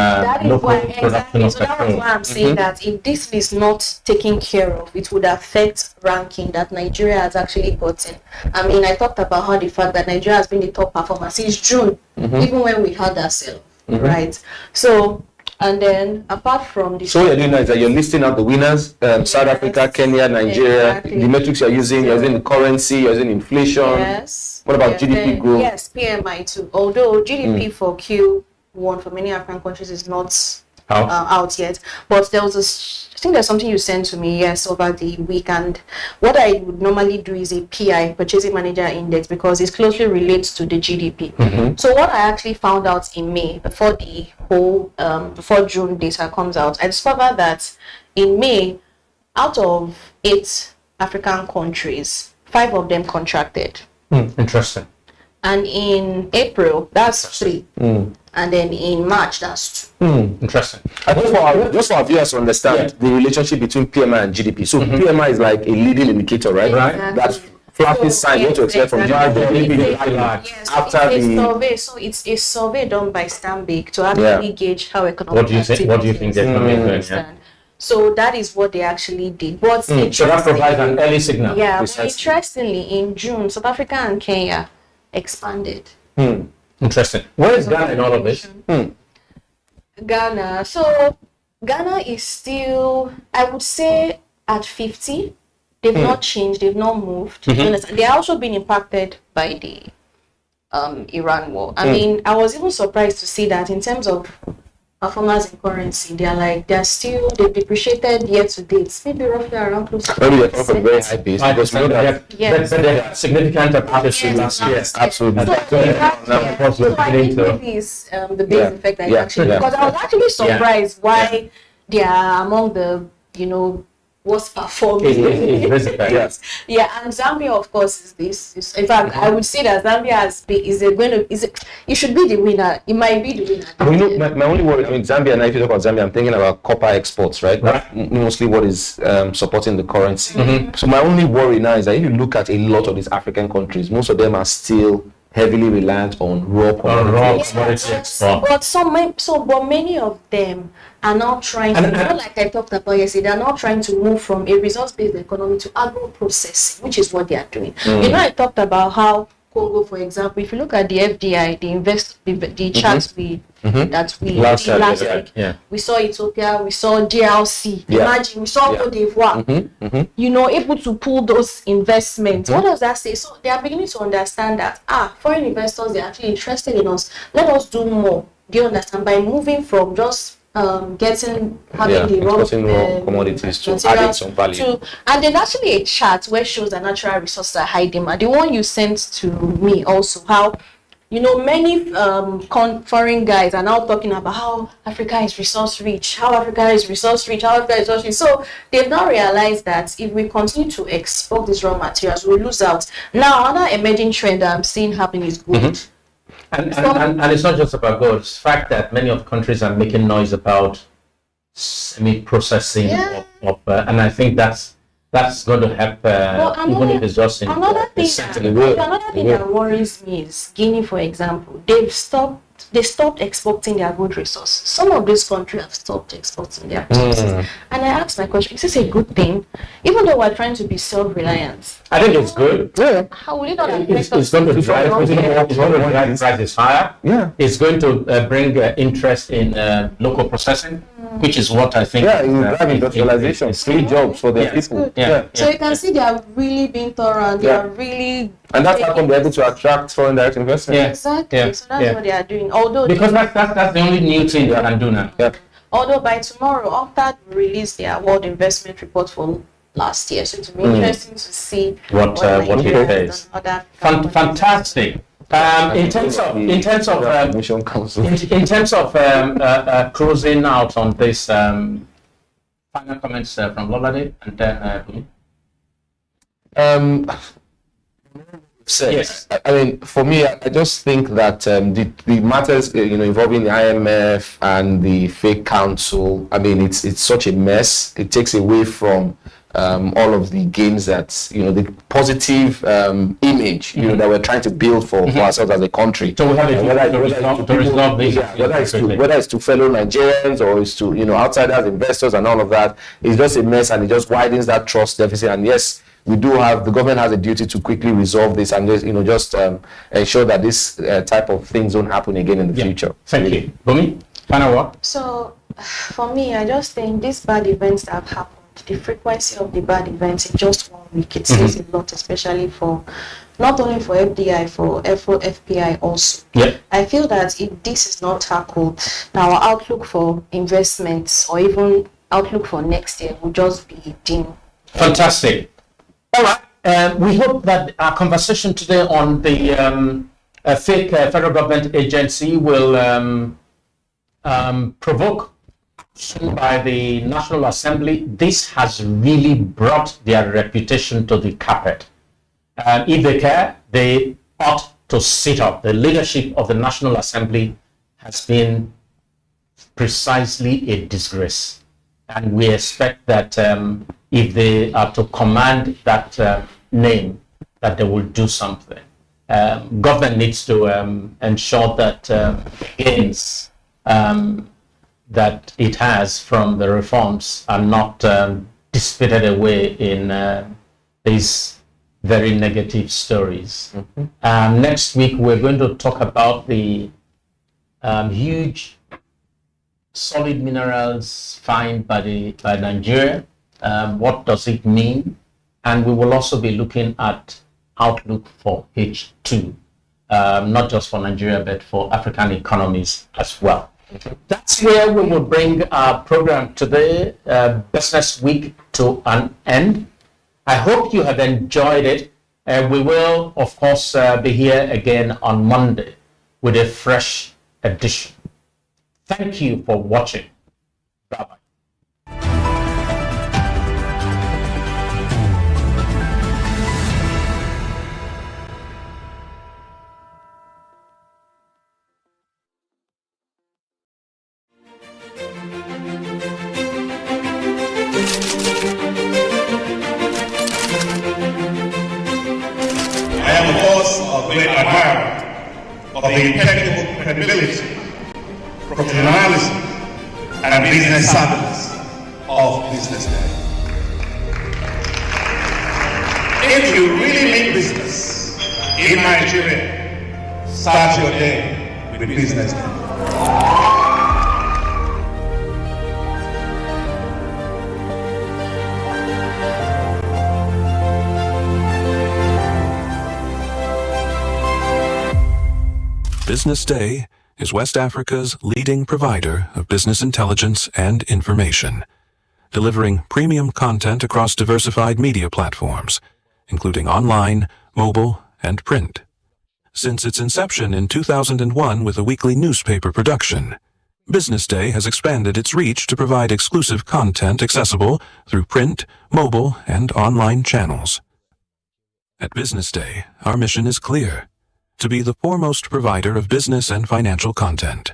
local production of petrol. So that was why I'm saying that if this is not taken care of, it would affect ranking that Nigeria has actually gotten. I mean, I talked about how the fact that Nigeria has been the top performer since June, even when we had that sell, right? So. And then, apart from this... So what you're doing now is that you're listing out the winners, South Africa, Kenya, Nigeria, the metrics you're using the currency, you're using inflation. Yes. What about GDP growth? Yes, PMI too. Although GDP for Q1 for many African countries is not out yet. But there was I think there's something you sent to me, over the week. And what I would normally do is a PI, Purchasing Manager Index, because it closely relates to the GDP. So what I actually found out in May, before the whole, before June data comes out, I discovered that in May, out of 8 African countries, 5 of them contracted. Interesting. And in April, that's 3. And then in March, that's 2. Interesting. Just for our viewers to understand the relationship between PMI and GDP. So PMI is like a leading indicator, right? Exactly. That's fluffy sign, what to expect from Yes, after it's a the survey. So it's a survey done by Stanbic to actually gauge how economic What do you think? What do you think the economy is doing? Yeah? So that is what they actually did. But So that provides an early signal. yeah, but interestingly, in June, South Africa and Kenya expanded. Interesting. Where is Ghana in all of this? Ghana. So Ghana is still, I would say, at 50. They've not changed. They've not moved. You understand? They are also being impacted by the Iran war. I mean, I was even surprised to see that in terms of performance in currency, they've depreciated year to date, maybe roughly around close to maybe they're from a very high base because we know that Yes. Significant appreciation last year. yes, absolutely. So I think maybe it's the base effect that actually, because I was actually surprised why they are among the, worst performing. Yes. Yeah, and Zambia, of course, is in fact, I would say that Zambia it should be the winner. It might be the winner. My only worry, Zambia, and if you talk about Zambia, I'm thinking about copper exports, right? That's mostly what is supporting the currency. So my only worry now is that if you look at a lot of these African countries, most of them are still heavily reliant on raw commodities. But many of them are now trying to, like I talked about yesterday, they're now trying to move from a resource-based economy to agro-processing, which is what they are doing. I talked about how Congo, for example, if you look at the FDI, the charts that we last week, we saw Ethiopia, we saw DRC, imagine, we saw Cote d'Ivoire, able to pull those investments. What does that say? So they are beginning to understand that, foreign investors, they're actually interested in us. Let us do more. Do you understand? By moving from just having the raw commodities to adding some value. And there's actually a chart where shows that natural resources are high demand. The one you sent to me also, how many foreign guys are now talking about how Africa is resource rich, So they've now realized that if we continue to export these raw materials, we lose out. Now, another emerging trend that I'm seeing happening is gold. And it's not just about gold. It's the fact that many of the countries are making noise about semi-processing and I think that's going to help, even if it's just in another thing that worries me is Guinea, for example. They stopped exporting their gold resources. Some of these countries have stopped exporting their resources. And I asked my question, is this a good thing? Even though we're trying to be self-reliant. I think it's good. How will it not it's going to drive prices higher. It's going to bring interest in local processing, which is what I think. It will drive industrialization. It's 3 jobs for the people. So you can see they are really being thorough. They are really. And that's how come they're able to attract foreign direct investment. Exactly. So that's what they are doing. Although because that's the only new thing they can do now. Although by tomorrow, after we release their World Investment Report for last year, so it will be interesting to see what it is. Fantastic. In terms of closing out on this, final comments from Lolade and then Yes. I mean, for me, I just think that the matters involving the IMF and the fake council, I mean, it's such a mess. It takes away from all of the gains that the positive image that we're trying to build for ourselves as a country. So we have whether it's to fellow Nigerians or it's to outsiders, investors, and all of that, it's just a mess, and it just widens that trust deficit. And yes, the government has a duty to quickly resolve this and just ensure that this type of things don't happen again in the future. Thank you. Bumi, final word? So, for me, I just think these bad events that have happened, the frequency of the bad events in just 1 week, it says a lot, especially for not only for FDI, for FPI also. I feel that if this is not tackled, our outlook for investments or even outlook for next year will just be dim. Fantastic. All right. We hope that our conversation today on the fake federal government agency will provoke action by the National Assembly. This has really brought their reputation to the carpet. If they care, they ought to sit up. The leadership of the National Assembly has been precisely a disgrace. And we expect that if they are to command that name, that they will do something. Government needs to ensure that gains that it has from the reforms are not dissipated away in these very negative stories. Next week, we're going to talk about the huge solid minerals found by Nigeria. What does it mean? And we will also be looking at outlook for H2, not just for Nigeria, but for African economies as well. That's where we will bring our program today, Business Week, to an end. I hope you have enjoyed it. We will, of course, be here again on Monday with a fresh edition. Thank you for watching. Bye-bye. I am, of course, a great admirer of the impeccable credibility, professionalism, and business savviness of BusinessDay. If you really mean business in Nigeria, start your day with BusinessDay. BusinessDay is West Africa's leading provider of business intelligence and information, delivering premium content across diversified media platforms, including online, mobile, and print. Since its inception in 2001 with a weekly newspaper production, BusinessDay has expanded its reach to provide exclusive content accessible through print, mobile, and online channels. At BusinessDay, our mission is clear: to be the foremost provider of business and financial content,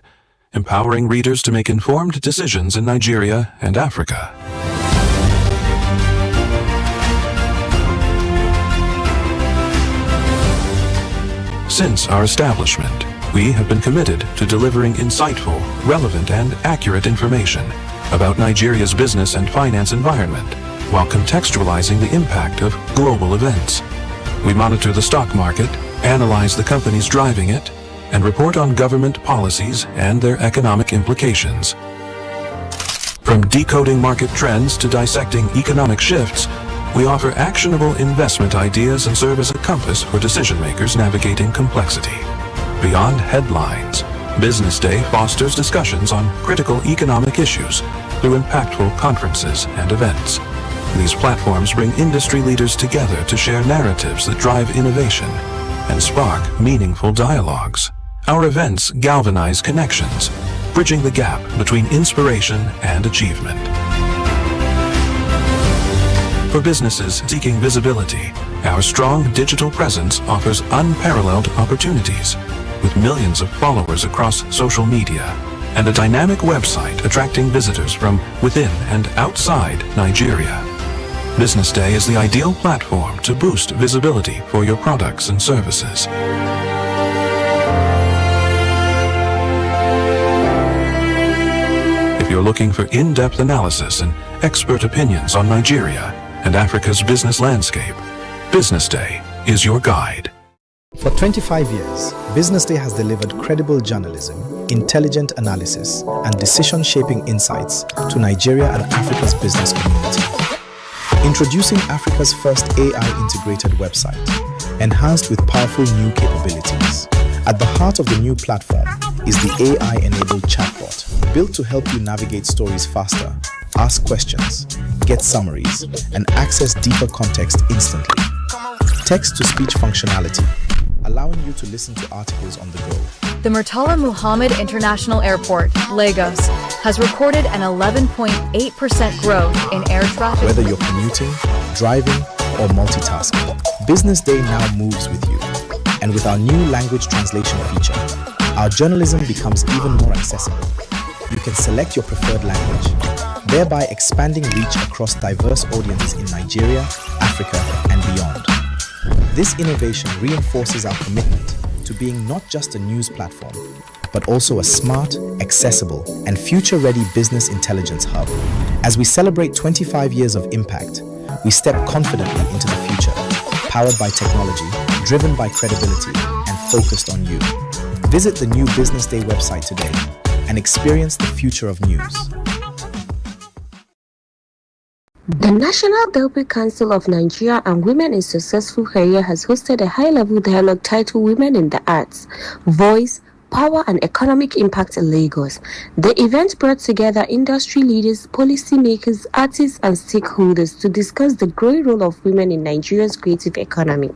empowering readers to make informed decisions in Nigeria and Africa. Since our establishment, we have been committed to delivering insightful, relevant, and accurate information about Nigeria's business and finance environment, while contextualizing the impact of global events. We monitor the stock market, analyze the companies driving it, and report on government policies and their economic implications. From decoding market trends to dissecting economic shifts, we offer actionable investment ideas and serve as a compass for decision-makers navigating complexity. Beyond headlines, BusinessDay fosters discussions on critical economic issues through impactful conferences and events. These platforms bring industry leaders together to share narratives that drive innovation and spark meaningful dialogues. Our events galvanize connections, bridging the gap between inspiration and achievement. For businesses seeking visibility, our strong digital presence offers unparalleled opportunities, with millions of followers across social media and a dynamic website attracting visitors from within and outside Nigeria. BusinessDay is the ideal platform to boost visibility for your products and services. If you're looking for in-depth analysis and expert opinions on Nigeria and Africa's business landscape, BusinessDay is your guide. For 25 years, BusinessDay has delivered credible journalism, intelligent analysis, and decision-shaping insights to Nigeria and Africa's business community. Introducing Africa's first AI-integrated website, enhanced with powerful new capabilities. At the heart of the new platform is the AI-enabled chatbot, built to help you navigate stories faster, ask questions, get summaries, and access deeper context instantly. Text-to-speech functionality, allowing you to listen to articles on the go. The Murtala Muhammad International Airport, Lagos, has recorded an 11.8% growth in air traffic. Whether you're commuting, driving, or multitasking, BusinessDay now moves with you. And with our new language translation feature, our journalism becomes even more accessible. You can select your preferred language, thereby expanding reach across diverse audiences in Nigeria, Africa, and beyond. This innovation reinforces our commitment to being not just a news platform, but also a smart, accessible, and future-ready business intelligence hub. As we celebrate 25 years of impact, we step confidently into the future, powered by technology, driven by credibility, and focused on you. Visit the new BusinessDay website today and experience the future of news. The National Delphi Council of Nigeria and Women in Successful Career has hosted a high-level dialogue titled Women in the Arts, Voice, Power and Economic Impact in Lagos. The event brought together industry leaders, policymakers, artists and stakeholders to discuss the growing role of women in Nigeria's creative economy.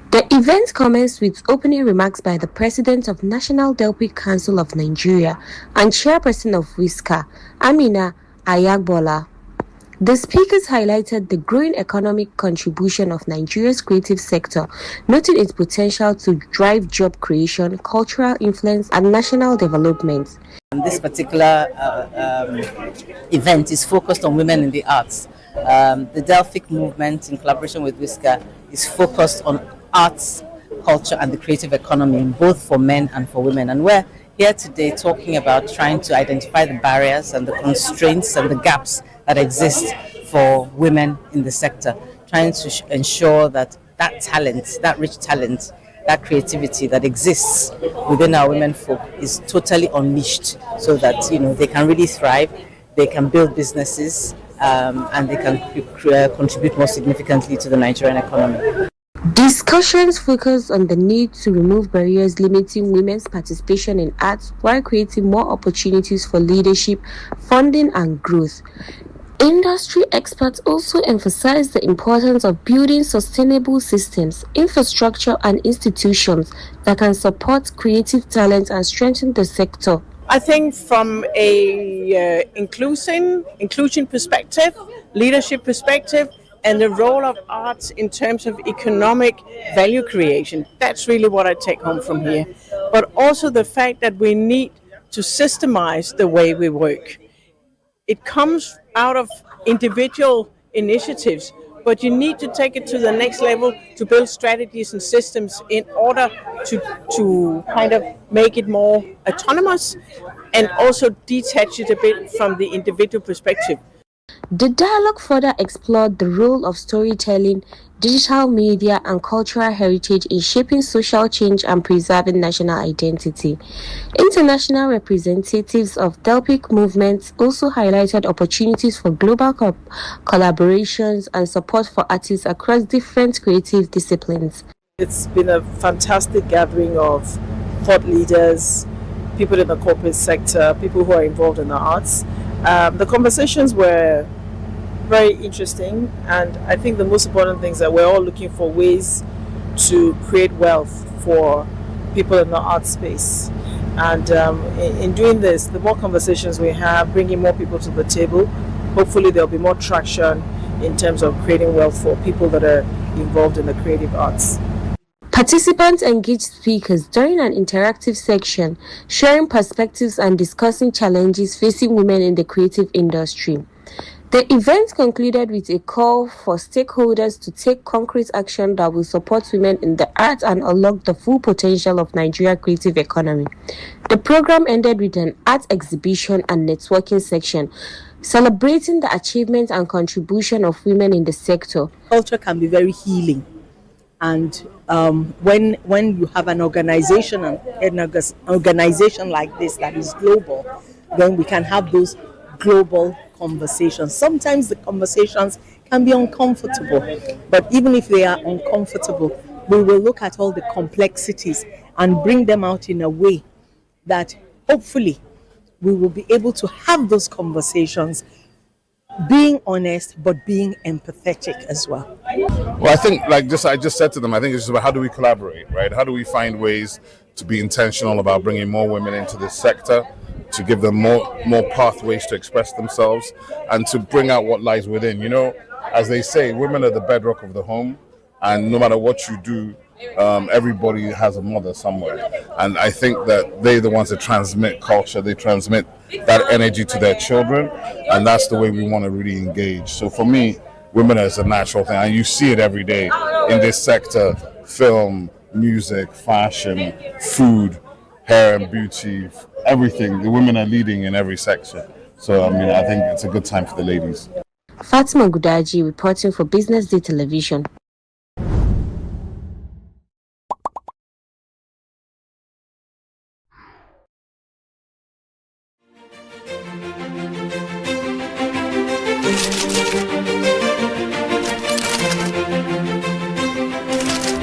The event commenced with opening remarks by the President of National Delphi Council of Nigeria and Chairperson of WISCA, Amina Ayagbola. The speakers highlighted the growing economic contribution of Nigeria's creative sector, noting its potential to drive job creation, cultural influence, and national development. This particular event is focused on women in the arts. The Delphic movement, in collaboration with WISCA, is focused on arts, culture, and the creative economy, both for men and for women. And we're here today talking about trying to identify the barriers and the constraints and the gaps that exist for women in the sector, trying to ensure that that talent, that rich talent, that creativity that exists within our women folk is totally unleashed, so that they can really thrive, they can build businesses, and they can contribute more significantly to the Nigerian economy. Discussions focus on the need to remove barriers limiting women's participation in arts while creating more opportunities for leadership, funding, and growth. Industry experts also emphasize the importance of building sustainable systems, infrastructure, and institutions that can support creative talent and strengthen the sector. I think from a inclusion perspective, leadership perspective, and the role of arts in terms of economic value creation, that's really what I take home from here. But also the fact that we need to systemize the way we work. It comes out of individual initiatives, but you need to take it to the next level to build strategies and systems in order to kind of make it more autonomous and also detach it a bit from the individual perspective. The dialogue further explored the role of storytelling, digital media, and cultural heritage in shaping social change and preserving national identity. International representatives of Delphic movements also highlighted opportunities for global collaborations and support for artists across different creative disciplines. It's been a fantastic gathering of thought leaders, people in the corporate sector, people who are involved in the arts. The conversations were very interesting, and I think the most important thing is that we're all looking for ways to create wealth for people in the art space. And in doing this, the more conversations we have, bringing more people to the table, hopefully there'll be more traction in terms of creating wealth for people that are involved in the creative arts. Participants engaged speakers during an interactive section, sharing perspectives and discussing challenges facing women in the creative industry. The event concluded with a call for stakeholders to take concrete action that will support women in the arts and unlock the full potential of Nigeria's creative economy. The program ended with an art exhibition and networking section, celebrating the achievements and contribution of women in the sector. Culture can be very healing. And when you have an organization like this that is global, then we can have those global conversations. Sometimes the conversations can be uncomfortable, but even if they are uncomfortable, we will look at all the complexities and bring them out in a way that hopefully we will be able to have those conversations, being honest, but being empathetic as well. Well, I think, I just said to them, I think it's just about how do we collaborate, right? How do we find ways to be intentional about bringing more women into this sector, to give them more pathways to express themselves, and to bring out what lies within. As they say, women are the bedrock of the home, and no matter what you do, everybody has a mother somewhere. And I think that they're the ones that transmit culture, they transmit that energy to their children, and that's the way we want to really engage. So for me, women is a natural thing, and you see it every day in this sector. film, music, fashion, food, hair and beauty, everything. The women are leading in every section. So, I mean, I think it's a good time for the ladies. Fatima Gudaji reporting for Business Day Television.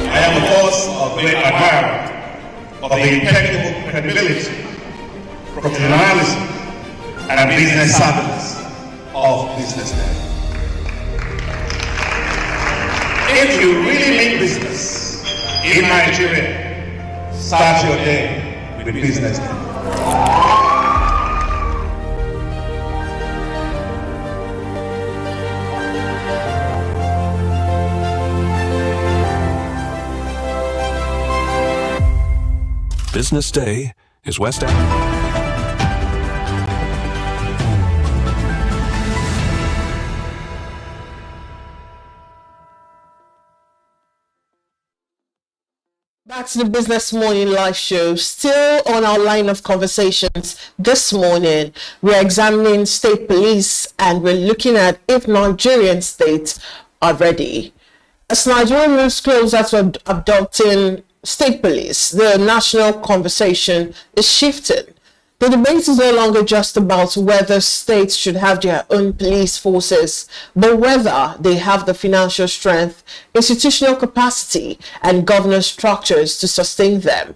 I am, of course, a great admirer of the impeccable credibility, professionalism, and business savviness of BusinessDay. If you really mean business in Nigeria, start your day with BusinessDay. Business Day is West Africa. Back to the Business Morning Live Show. Still on our line of conversations this morning, we're examining state police and we're looking at if Nigerian states are ready. As Nigeria moves closer to adopting state police, the national conversation is shifting. The debate is no longer just about whether states should have their own police forces, but whether they have the financial strength, institutional capacity, and governance structures to sustain them.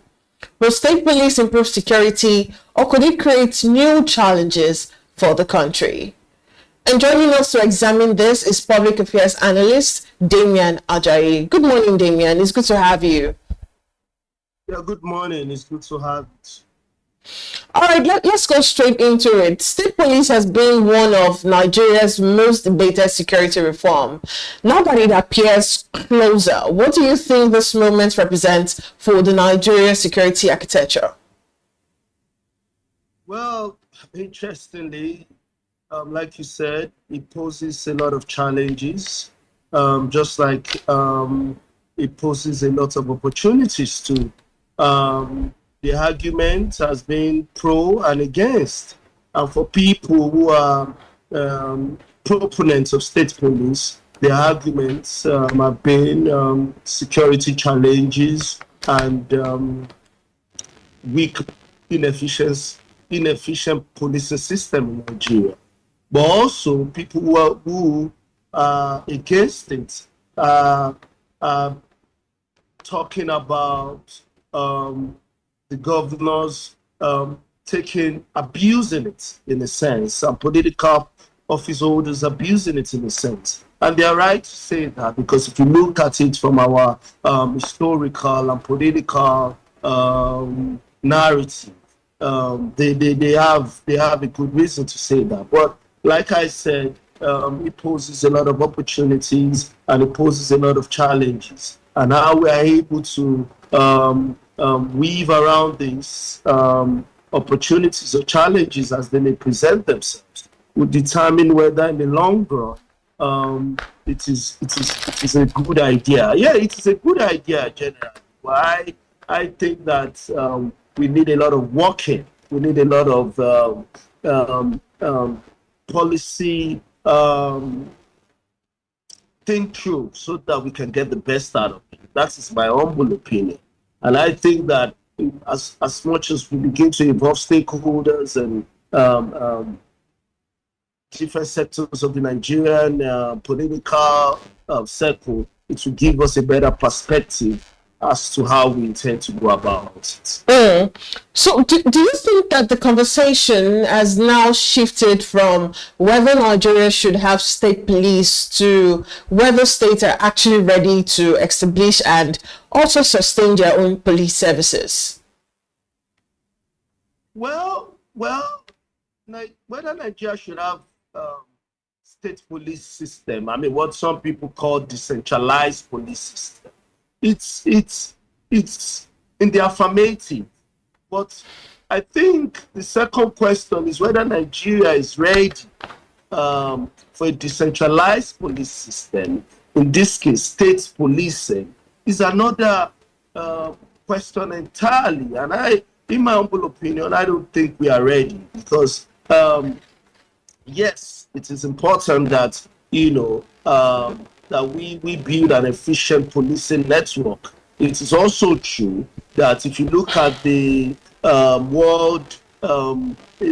Will state police improve security, or could it create new challenges for the country? And joining us to examine this is public affairs analyst Damian Ajayi. Good morning, Damian. It's good to have you. Yeah, good morning. It's good to have you. All right, let's go straight into it. State police has been one of Nigeria's most debated security reform. Now that it appears closer, what do you think this moment represents for the Nigeria security architecture? Well, interestingly, like you said, it poses a lot of challenges, just like it poses a lot of opportunities too. The argument has been pro and against. And for people who are proponents of state police, the arguments have been security challenges and weak, inefficient policing system in Nigeria. But also people who are against it are talking about the governors abusing it in a sense, and political office holders abusing it in a sense. And they are right to say that, because if you look at it from our historical and political narrative, they have a good reason to say that. But like I said, it poses a lot of opportunities and it poses a lot of challenges. And how we are able to weave around these opportunities or challenges as they may present themselves will determine whether in the long run it is a good idea. Yeah, it is a good idea generally. Why? I think that we need a lot of working. We need a lot of policy think through so that we can get the best out of it. That is my humble opinion. And I think that as much as we begin to involve stakeholders and different sectors of the Nigerian political circle, it will give us a better perspective as to how we intend to go about it. So do you think that the conversation has now shifted from whether Nigeria should have state police to whether states are actually ready to establish and also sustain their own police services? Well, whether Nigeria should have state police system, I mean, what some people call decentralized police system, it's in the affirmative. But I think the second question is whether Nigeria is ready for a decentralized police system, in this case, state policing, is another question entirely. And in my humble opinion, I don't think we are ready because, yes, it is important that, that we build an efficient policing network. It is also true that if you look at the world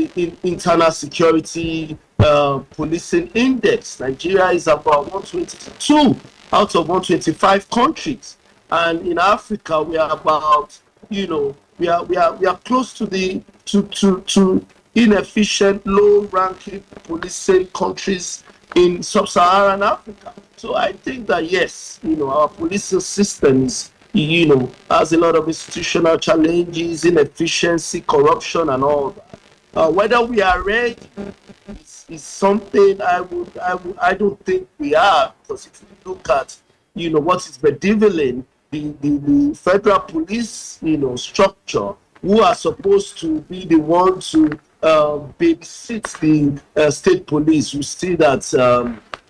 internal security policing index, Nigeria is about 122 out of 125 countries, and in Africa we are about, we are close to the to inefficient, low-ranking policing countries in sub-Saharan Africa. So I think that yes, our policing systems, has a lot of institutional challenges, inefficiency, corruption, and all that. Whether we are ready is something I don't think we are, because if you look at what is bedeviling the federal police structure, who are supposed to be the ones to babysit the state police, we see that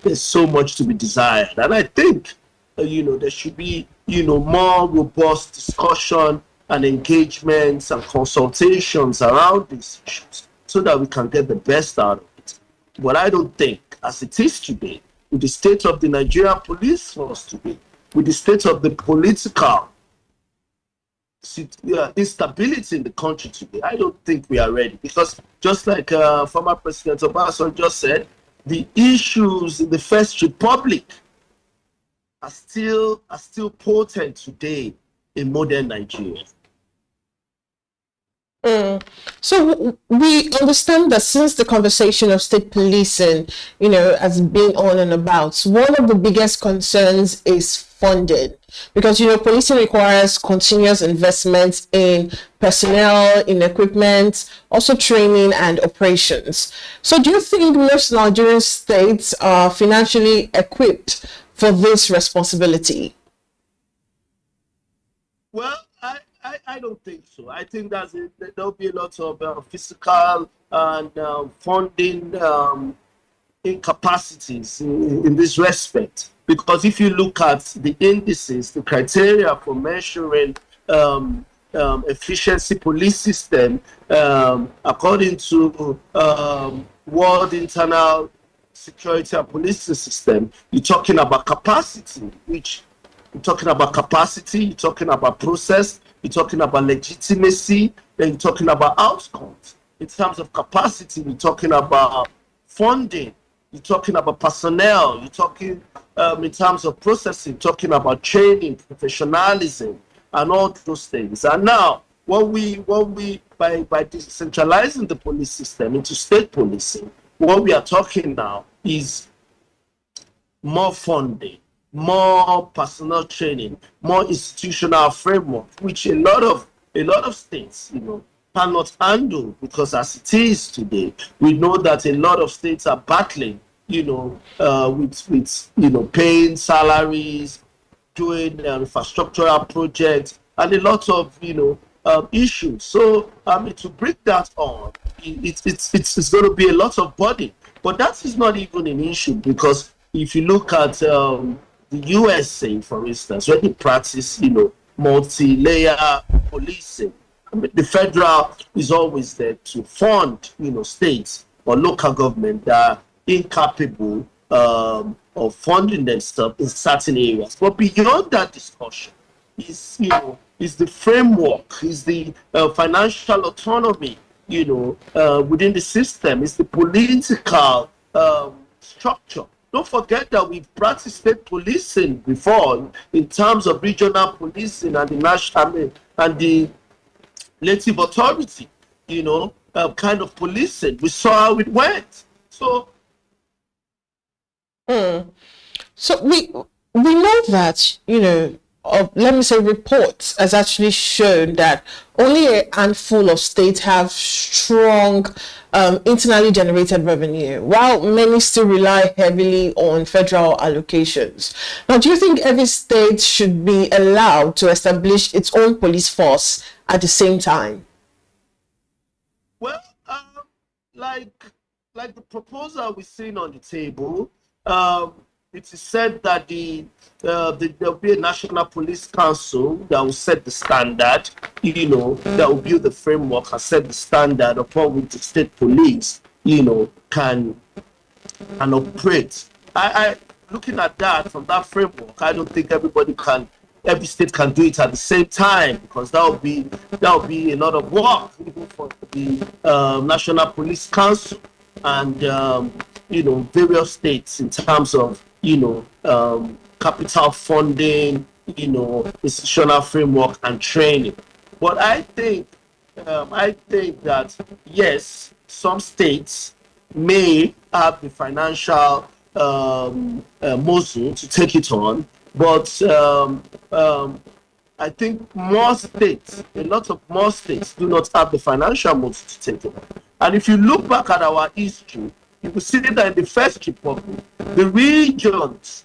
there's so much to be desired. And I think there should be more robust discussion and engagements and consultations around these issues so that we can get the best out of it. But I don't think, as it is today, with the state of the Nigerian police force today, with the state of the political instability in the country today, I don't think we are ready. Because just like former President Obasanjo just said, the issues in the First Republic are still potent today in modern Nigeria. So we understand that since the conversation of state policing, has been on and about, one of the biggest concerns is funding, because policing requires continuous investment in personnel, in equipment, also training and operations. So do you think most Nigerian states are financially equipped for this responsibility? Well, I don't think so. I think there'll be a lot of physical and funding incapacities in this respect. Because if you look at the indices, the criteria for measuring efficiency police system, according to World Internal Security and Policing System, you're talking about capacity, you're talking about process, you're talking about legitimacy, then you're talking about outcomes. In terms of capacity, you're talking about funding, you're talking about personnel, you're talking in terms of processing, talking about training, professionalism, and all those things. And now, what we by decentralizing the police system into state policing, what we are talking now is more funding, more personnel training, more institutional framework, which a lot of states, cannot handle, because as it is today, we know that a lot of states are battling, with paying salaries, doing infrastructural projects, and a lot of issues. So to break that on, it's going to be a lot of burden. But that is not even an issue, because if you look at the USA, for instance, where they practice, multi-layer policing, the federal is always there to fund, states or local government that are incapable of funding themselves in certain areas. But beyond that discussion is the framework, is the financial autonomy, within the system, is the political structure. Don't forget that we've practiced state policing before in terms of regional policing and the national and the native authority, kind of policing. We saw how it went. So we know that, let me say reports has actually shown that only a handful of states have strong internally generated revenue, while many still rely heavily on federal allocations. Now, do you think every state should be allowed to establish its own police force at the same time? Well, like the proposal we're seeing on the table, it is said that there'll be a National Police Council that will set the standard, that will build the framework and set the standard upon which the state police, can operate. I looking at that from that framework, I don't think every state can do it at the same time, because that would be a lot of work even for the National Police Council and various states in terms of capital funding, institutional framework and training. But I think that yes, some states may have the financial muscle to take it on, but I think a lot of more states do not have the financial muscle to take it on. And if you look back at our history, you will see that in the First Republic, the regions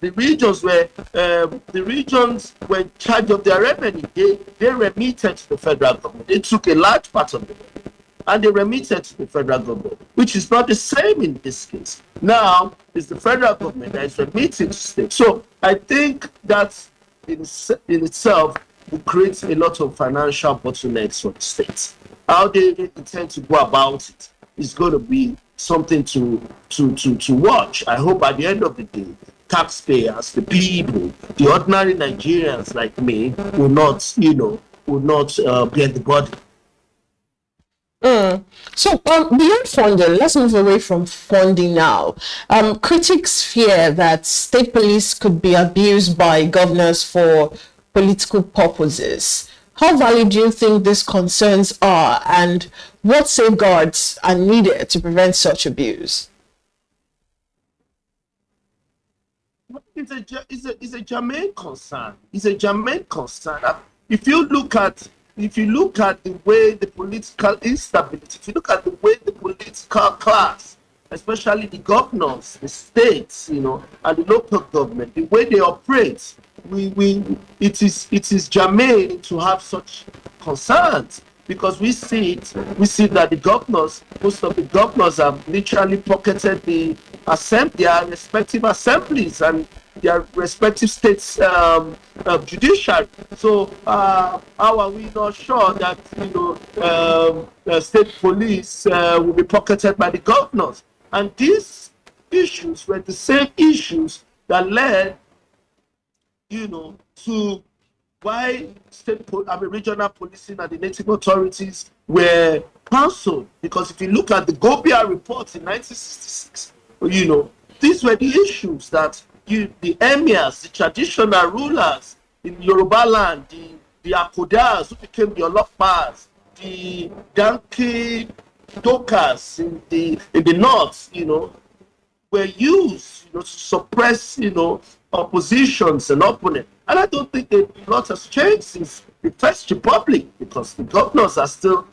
were in charge of their revenue. They remitted to the federal government. They took a large part of it and they remitted to the federal government, which is not the same in this case. Now, it's the federal government that is remitting to states. So I think that in itself will create a lot of financial bottlenecks for the states. How they intend to go about it is going to be something to watch. I hope at the end of the day, taxpayers, the people, the ordinary Nigerians like me will not bear the burden. So beyond funding, let's move away from funding now. Critics fear that state police could be abused by governors for political purposes. How valid do you think these concerns are, and what safeguards are needed to prevent such abuse? It's a germane concern. It's a germane concern. If you look at the way the political instability, if you look at the way the political class, especially the governors, the states, and the local government, the way they operate, it is germane to have such concerns, because we see that most of the governors have literally pocketed their respective assemblies and their respective states judiciary. So how are we not sure that state police will be pocketed by the governors? And these issues were the same issues that led to why regional policing and the native authorities were cancelled. Because if you look at the Gobia report in 1966, these were the issues that the emirs, the traditional rulers in Yoruba land, the Akodas who became the Olopas, the Danki Dokas in the north, were used, to suppress, oppositions and opponents. And I don't think a lot has changed since the First Republic, because the governors are still,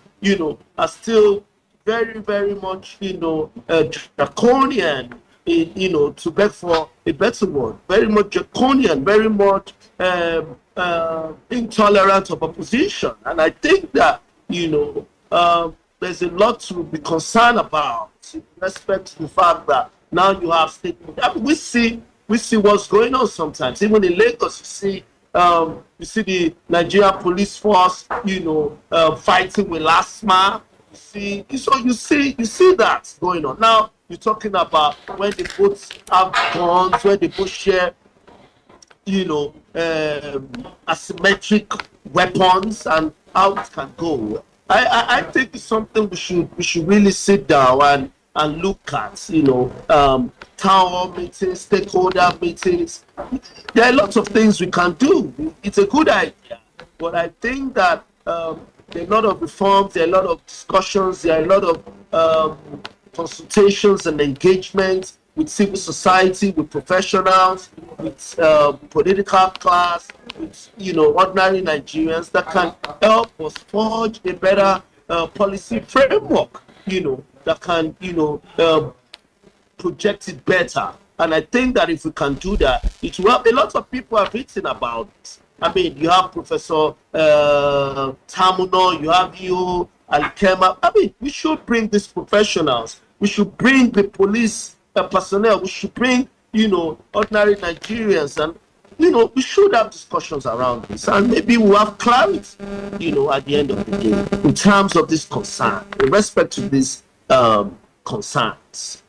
very, very much, draconian, to beg for a better word, very much draconian, very much intolerant of opposition. And I think that, there's a lot to be concerned about in respect to the fact that now you have statements. I mean, we see what's going on sometimes. Even in Lagos, you see the Nigerian police force, fighting with LASMA. You see that going on. Now you're talking about when they both have guns, when they both share, asymmetric weapons, and how it can go. I think it's something we should really sit down and look at, town hall meetings, stakeholder meetings. There are lots of things we can do. It's a good idea, but I think that there are a lot of reforms, there are a lot of discussions, there are a lot of consultations and engagements with civil society, with professionals, with political class, with ordinary Nigerians that can help us forge a better policy framework, that can project it better. And I think that if we can do that, it will help. A lot of people have written about it. I mean, you have Professor Tamuno, you have you, Alikema. I mean, we should bring these professionals. We should bring the police personnel. We should bring ordinary Nigerians. And, we should have discussions around this, and maybe we'll have clarity, at the end of the day, in terms of this concern, in respect to these concerns.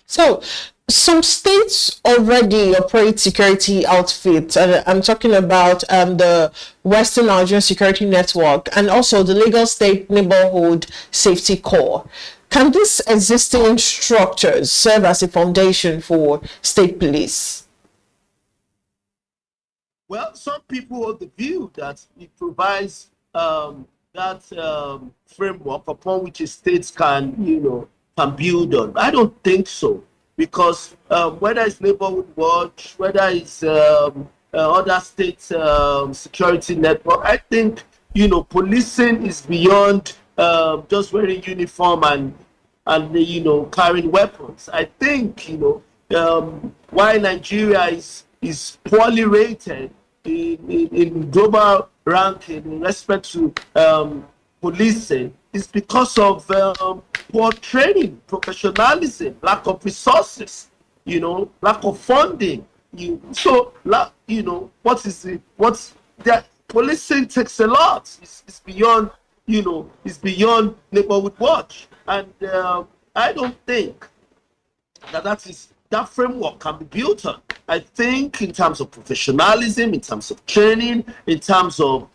So, some states already operate security outfits. I'm talking about the Western Nigerian Security Network and also the Lagos State Neighborhood Safety Corps. Can these existing structures serve as a foundation for state police? Well, some people hold the view that it provides that framework upon which a state can build on. I don't think so, because whether it's Neighborhood Watch, whether it's other state security network, I think policing is beyond just wearing uniform and carrying weapons. I think why Nigeria is poorly rated in global ranking in respect to policing is because of poor training, professionalism, lack of resources, lack of funding. Policing takes a lot. It's beyond, it's beyond Neighborhood Watch, and I don't think that framework can be built on. I think in terms of professionalism, in terms of training, in terms of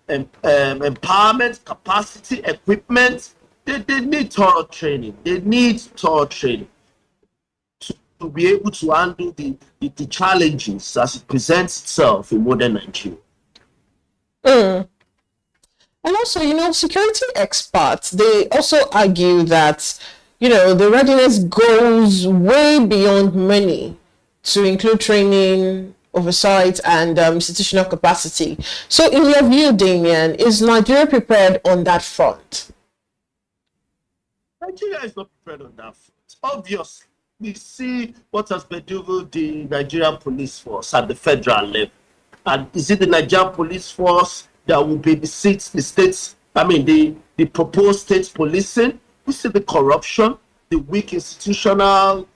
empowerment, capacity, equipment, they need thorough training. They need thorough training to be able to handle the challenges as it presents itself in modern Nigeria. And also, security experts, they also argue that, the readiness goes way beyond money to include training, oversight, and institutional capacity. So in your view, Damien, is Nigeria prepared on that front? Nigeria is not prepared on that front. Obviously, we see what has bedeviled the Nigerian police force at the federal level. And is it the Nigerian police force that will babysit the proposed state policing? We see the corruption, the weak institutional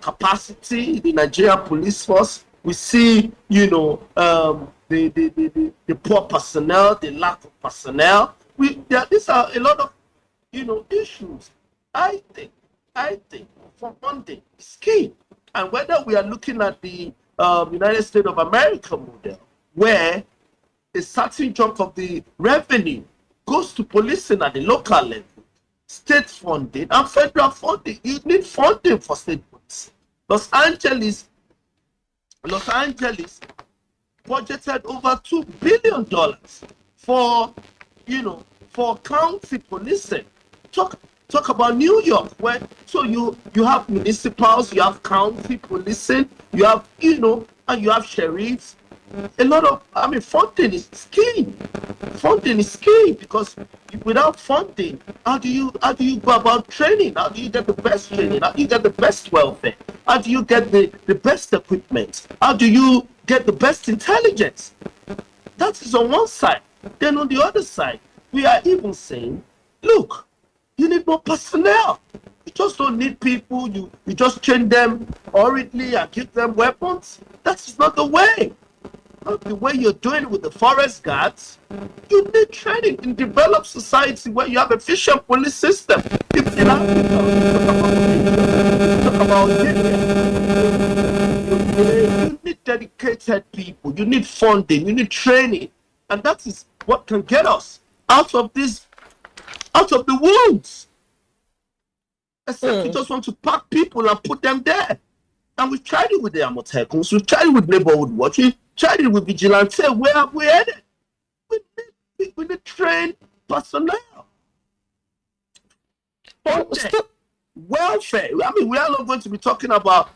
capacity, the Nigerian police force. We see, the poor personnel, the lack of personnel. These are a lot of, issues. I think funding is key. And whether we are looking at the United States of America model, where a certain chunk of the revenue goes to policing at the local level, state funding and federal funding. You need funding for state police. Los Angeles budgeted over $2 billion for county policing. Talk about New York, where you have municipals, you have county policing, you have and you have sheriffs. A lot of funding is key. Funding is key, because without funding, how do you go about training? How do you get the best training? How do you get the best welfare? How do you get the best equipment? How do you get the best intelligence? That is on one side. Then on the other side, we are even saying, look, you need more personnel. You just don't need people. You just train them hurriedly and give them weapons. That is not the way. Not the way you're doing it with the forest guards. You need training in developed society where you have efficient police system. If you talk about you need dedicated people. You need funding. You need training, and that is what can get us out of the woods. Except we just want to pack people and put them there. And we've tried it with the Amotekun, we've tried it with Neighborhood Watch, we've tried it with Vigilante. Where have we headed? We need trained personnel. Welfare. We are not going to be talking about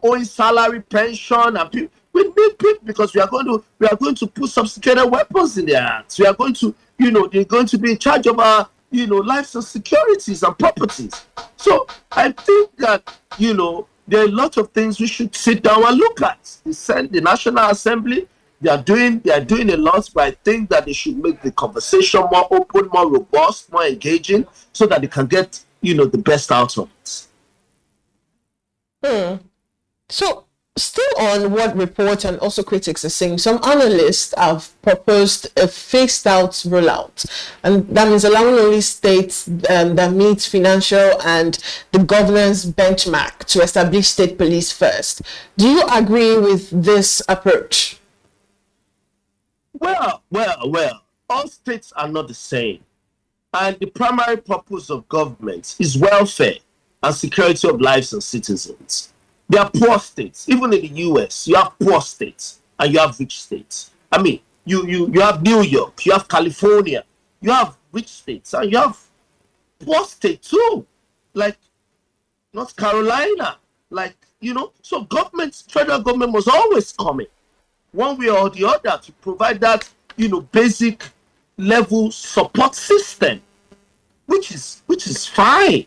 owing salary, pension, and people. We need people because we are going to put sophisticated weapons in their hands. We are going to, they're going to be in charge of our lives and securities and properties. So I think that there are a lot of things we should sit down and look at. The National Assembly, they are doing a lot, but I think that they should make the conversation more open, more robust, more engaging, so that they can get the best out of it. So, still on what reports and also critics are saying, some analysts have proposed a phased out rollout, and that means allowing only states that meet financial and the governance benchmark to establish state police first. Do you agree with this approach? Well, all states are not the same. And the primary purpose of government is welfare and security of lives and citizens. There are poor states. Even in the US, you have poor states and you have rich states. I mean, you have New York, you have California, you have rich states, and you have poor states too, like North Carolina, so federal government must always come in, one way or the other, to provide that, basic level support system, which is fine.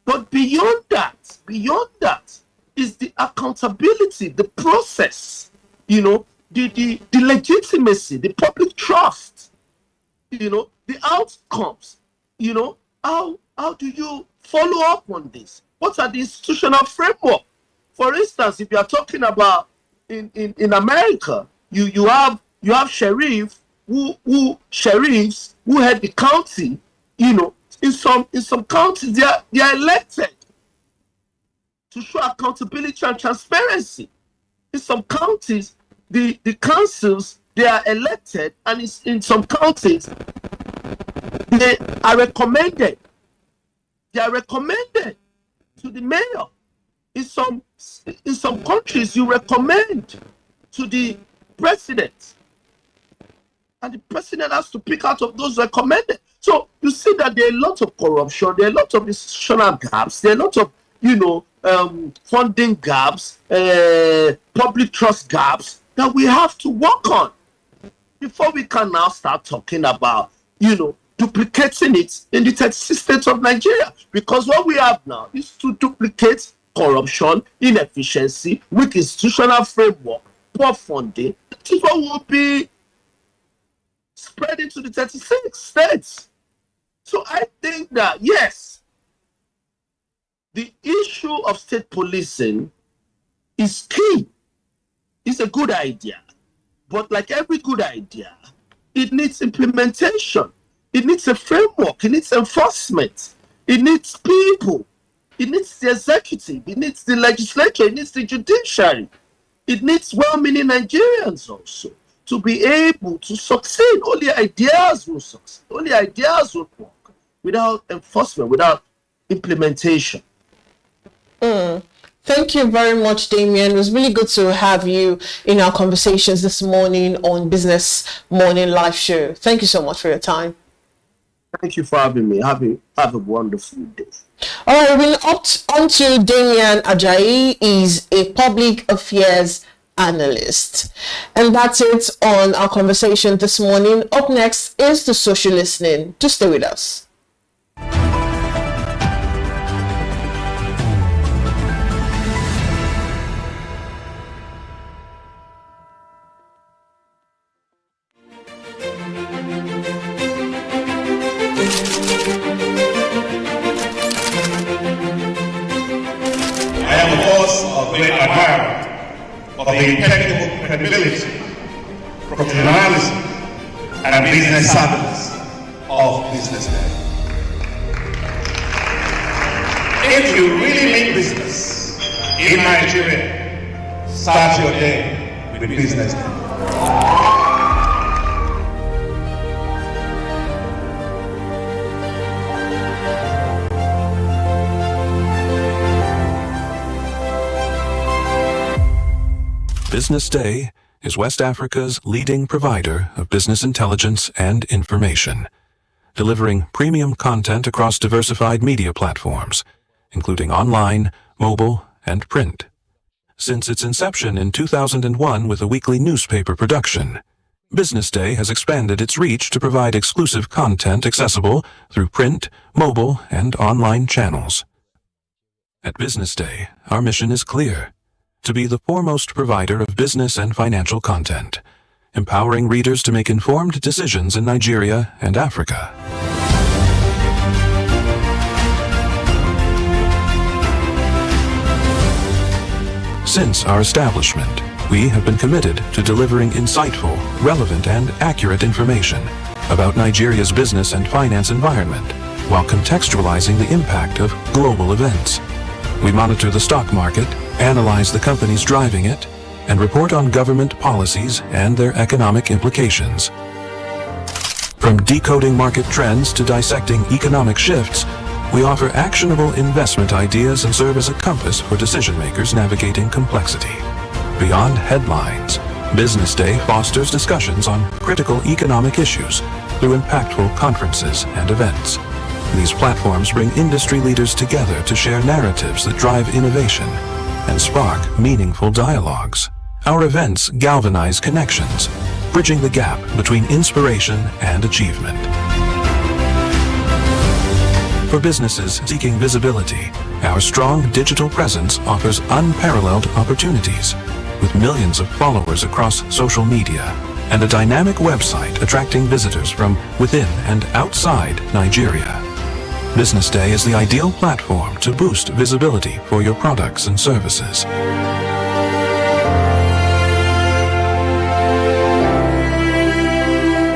But beyond that is the accountability, the process, the legitimacy, the public trust, the outcomes, how do you follow up on this? What are the institutional framework? For instance, if you are talking about in America, you have sheriffs who head the county. In some counties they are elected to show accountability and transparency. In some counties, the councils, they are elected, and in some counties they are recommended. They are recommended to the mayor. In some countries, you recommend to the president, and the president has to pick out of those recommended. So you see that there are a lot of corruption, there are a lot of institutional gaps, there are a lot of funding gaps, public trust gaps that we have to work on before we can now start talking about duplicating it in the 36 states of Nigeria. Because what we have now is to duplicate corruption, inefficiency, weak institutional framework, poor funding. That is what will be spread into the 36 states. So I think that, yes, the issue of state policing is key. It's a good idea. But like every good idea, it needs implementation. It needs a framework. It needs enforcement. It needs people. It needs the executive. It needs the legislature. It needs the judiciary. It needs well-meaning Nigerians also to be able to succeed. Only ideas will succeed. Only ideas will work without enforcement, without implementation. Thank you very much, Damien. It was really good to have you in our conversations this morning on Business Morning Live Show. Thank you so much for your time. Thank you for having me. Have a wonderful day. All right, we're on to Damien Ajayi. He's a public affairs analyst. And that's it on our conversation this morning. Up next is the social listening. To stay with us. Great admirer of the impeccable credibility, professionalism, and business savviness of BusinessDay. If you really mean business in Nigeria, start your day with BusinessDay. BusinessDay is West Africa's leading provider of business intelligence and information, delivering premium content across diversified media platforms, including online, mobile, and print. Since its inception in 2001 with a weekly newspaper production, BusinessDay has expanded its reach to provide exclusive content accessible through print, mobile, and online channels. At BusinessDay, our mission is clear: to be the foremost provider of business and financial content, empowering readers to make informed decisions in Nigeria and Africa. Since our establishment, we have been committed to delivering insightful, relevant, and accurate information about Nigeria's business and finance environment while contextualizing the impact of global events. We monitor the stock market, analyze the companies driving it, and report on government policies and their economic implications. From decoding market trends to dissecting economic shifts, we offer actionable investment ideas and serve as a compass for decision makers navigating complexity. Beyond headlines, Business Day fosters discussions on critical economic issues through impactful conferences and events. These platforms bring industry leaders together to share narratives that drive innovation and spark meaningful dialogues. Our events galvanize connections, bridging the gap between inspiration and achievement. For businesses seeking visibility, our strong digital presence offers unparalleled opportunities, with millions of followers across social media and a dynamic website attracting visitors from within and outside Nigeria. Business Day is the ideal platform to boost visibility for your products and services.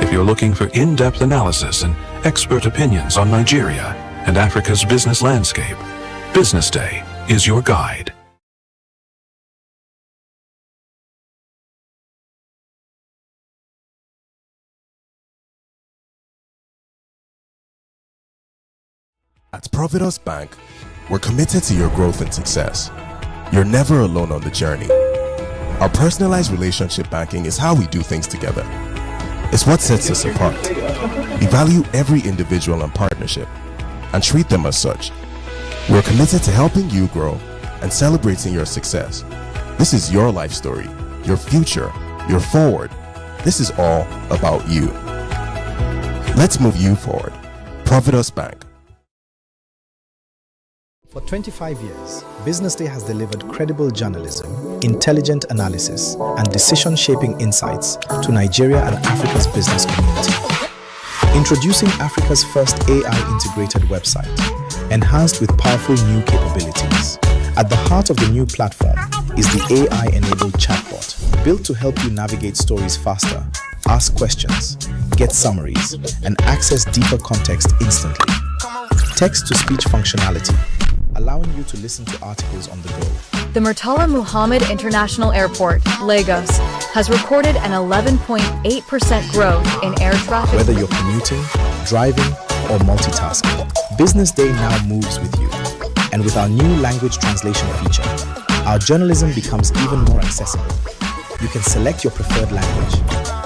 If you're looking for in-depth analysis and expert opinions on Nigeria and Africa's business landscape, Business Day is your guide. At Providus Bank, we're committed to your growth and success. You're never alone on the journey. Our personalized relationship banking is how we do things together. It's what sets us apart. We value every individual and partnership and treat them as such. We're committed to helping you grow and celebrating your success. This is your life story, your future, your forward. This is all about you. Let's move you forward. Providus Bank. For 25 years, Business Day has delivered credible journalism, intelligent analysis, and decision-shaping insights to Nigeria and Africa's business community. Introducing Africa's first AI-integrated website, enhanced with powerful new capabilities. At the heart of the new platform is the AI-enabled chatbot, built to help you navigate stories faster, ask questions, get summaries, and access deeper context instantly. Text-to-speech functionality, allowing you to listen to articles on the go. The Murtala Muhammad International Airport, Lagos, has recorded an 11.8% growth in air traffic. Whether you're commuting, driving, or multitasking, Business Day now moves with you. And with our new language translation feature, our journalism becomes even more accessible. You can select your preferred language,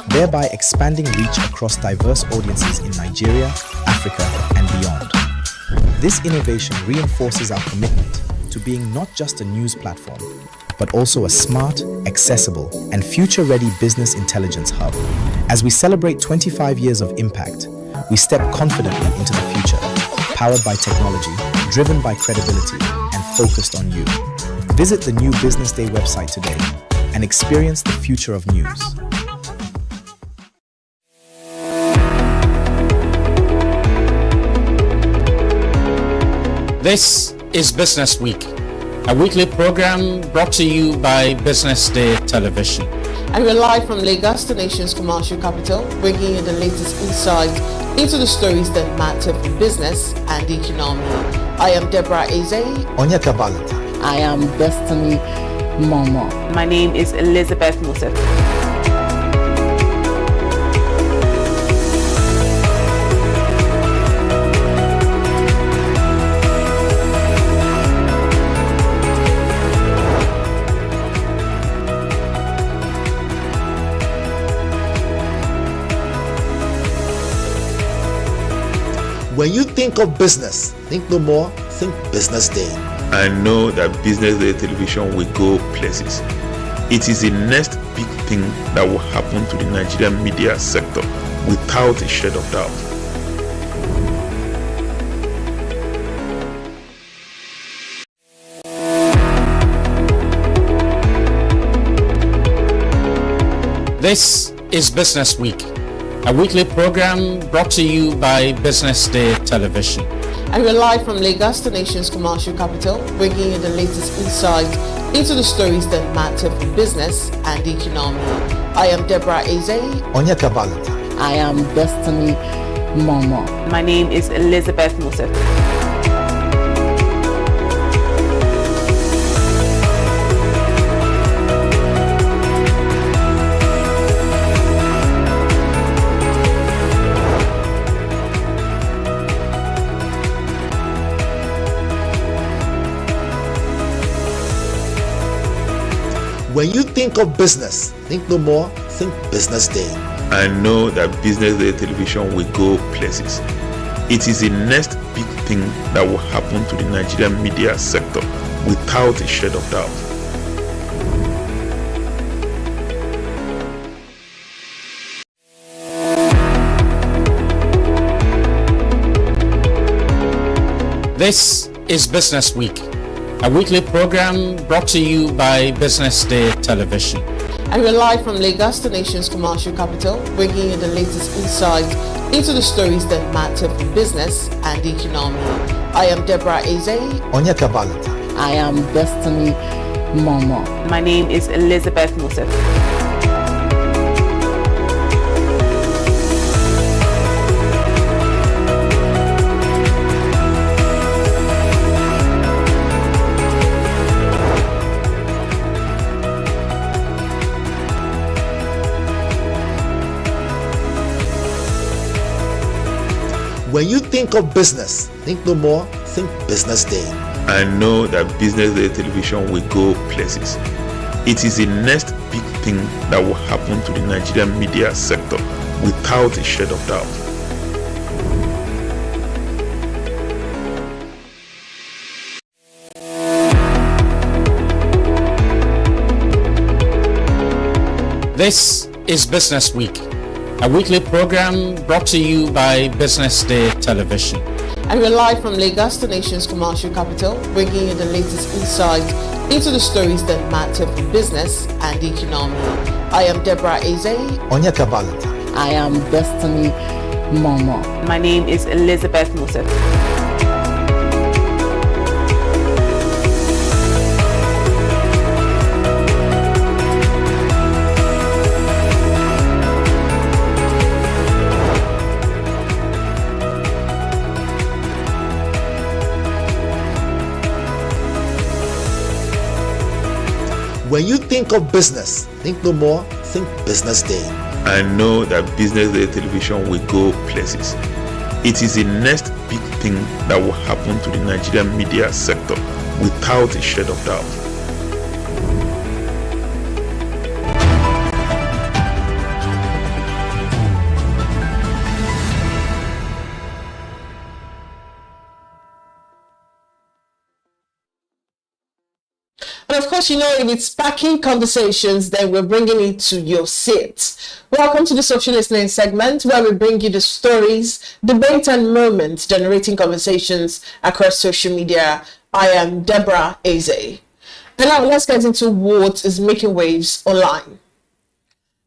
thereby expanding reach across diverse audiences in Nigeria, Africa, and beyond. This innovation reinforces our commitment to being not just a news platform, but also a smart, accessible, and future-ready business intelligence hub. As we celebrate 25 years of impact, we step confidently into the future, powered by technology, driven by credibility, and focused on you. Visit the new Business Day website today and experience the future of news. This is Business Week, a weekly program brought to you by Business Day Television. And we're live from Lagos, the nation's commercial capital, bringing you the latest insight into the stories that matter for business and the economy. I am Deborah Eze. Onyeka Valentine. I am Destiny Momo. My name is Elizabeth Moses. When you think of business, think no more, think Business Day. I know that Business Day Television will go places. It is the next big thing that will happen to the Nigerian media sector without a shred of doubt. This is Business Week, a weekly program brought to you by Business Day Television. And we're live from Lagos, the nation's commercial capital, bringing you the latest insight into the stories that matter for business and the economy. I am Deborah Eze. Onyeka Valentine. I am Destiny Momo. My name is Elizabeth Moses. When you think of business, think no more, think Business Day. I know that Business Day television will go places. It is the next big thing that will happen to the Nigerian media sector without a shred of doubt. This is Business Week, a weekly program brought to you by BusinessDay Television. And we're live from Lagos, the nation's commercial capital, bringing you the latest insight into the stories that matter for business and the economy. I am Deborah Eze. Onyeka Valentine. I am Destiny Momo. My name is Elizabeth Moses. When you think of business, think no more, think Business Day. I know that Business Day television will go places. It is the next big thing that will happen to the Nigerian media sector without a shred of doubt. This is Business Week, a weekly program brought to you by BusinessDay Television. And we're live from Lagos, the nation's commercial capital, bringing you the latest insight into the stories that matter for business and the economy. I am Deborah Eze. Onyeka Valentine. I am Destiny Momo. My name is Elizabeth Moses. When you think of business, think no more, think Business Day. I know that Business Day television will go places. It is the next big thing that will happen to the Nigerian media sector without a shred of doubt. And of course, you know, if it's sparking conversations, then we're bringing it to your seat. Welcome to the social listening segment, where we bring you the stories, debate, and moments generating conversations across social media. I am Deborah Eze. And now let's get into what is making waves online.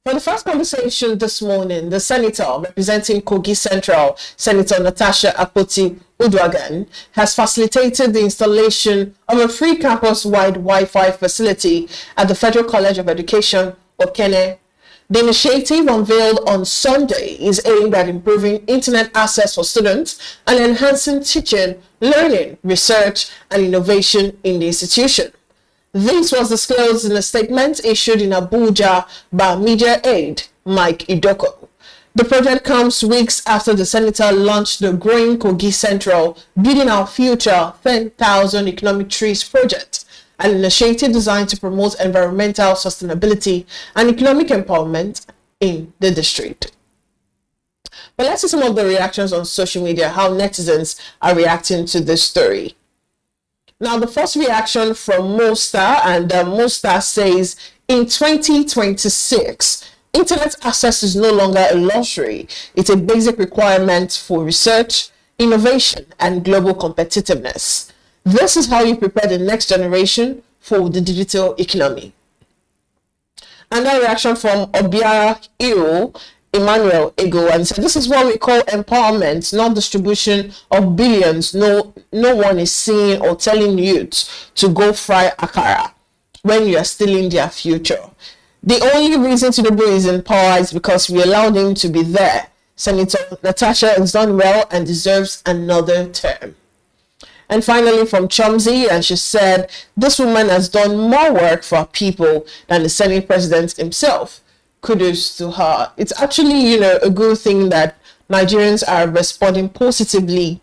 For the first conversation this morning, the senator representing Kogi Central, Senator Natasha Akpoti-Uduaghan, has facilitated the installation of a free campus-wide Wi-Fi facility at the Federal College of Education, Okene. The initiative, unveiled on Sunday, is aimed at improving internet access for students and enhancing teaching, learning, research, and innovation in the institution. This was disclosed in a statement issued in Abuja by media aide Mike Idoko. The project comes weeks after the senator launched the Growing Kogi Central Building Our Future 10,000 Economic Trees project, an initiative designed to promote environmental sustainability and economic empowerment in the district. But let's see some of the reactions on social media, how netizens are reacting to this story. Now, the first reaction from Mostar, and Mostar says, in 2026, internet access is no longer a luxury. It's a basic requirement for research, innovation, and global competitiveness. This is how you prepare the next generation for the digital economy. Another reaction from Obiara Iro Emmanuel Ego, and said, this is what we call empowerment, not distribution of billions. No one is seeing or telling youth to go fry akara when you are stealing their future. The only reason Tinubu is in power is because we allowed him to be there. Senator Natasha has done well and deserves another term. And finally from Chomzi, and she said, this woman has done more work for our people than the Senate President himself. Kudos to her. It's actually, a good thing that Nigerians are responding positively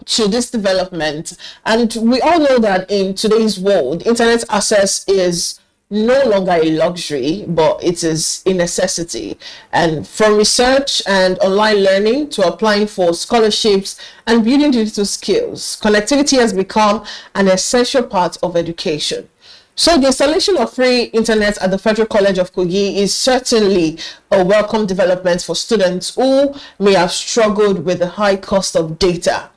to this development. And we all know that in today's world, internet access is no longer a luxury, but it is a necessity. And from research and online learning to applying for scholarships and building digital skills, connectivity has become an essential part of education. So the installation of free internet at the Federal College of Kogi is certainly a welcome development for students who may have struggled with the high cost of data.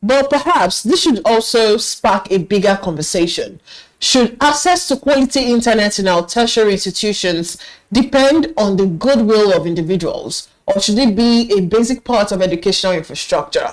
But perhaps this should also spark a bigger conversation. Should access to quality internet in our tertiary institutions depend on the goodwill of individuals, or should it be a basic part of educational infrastructure?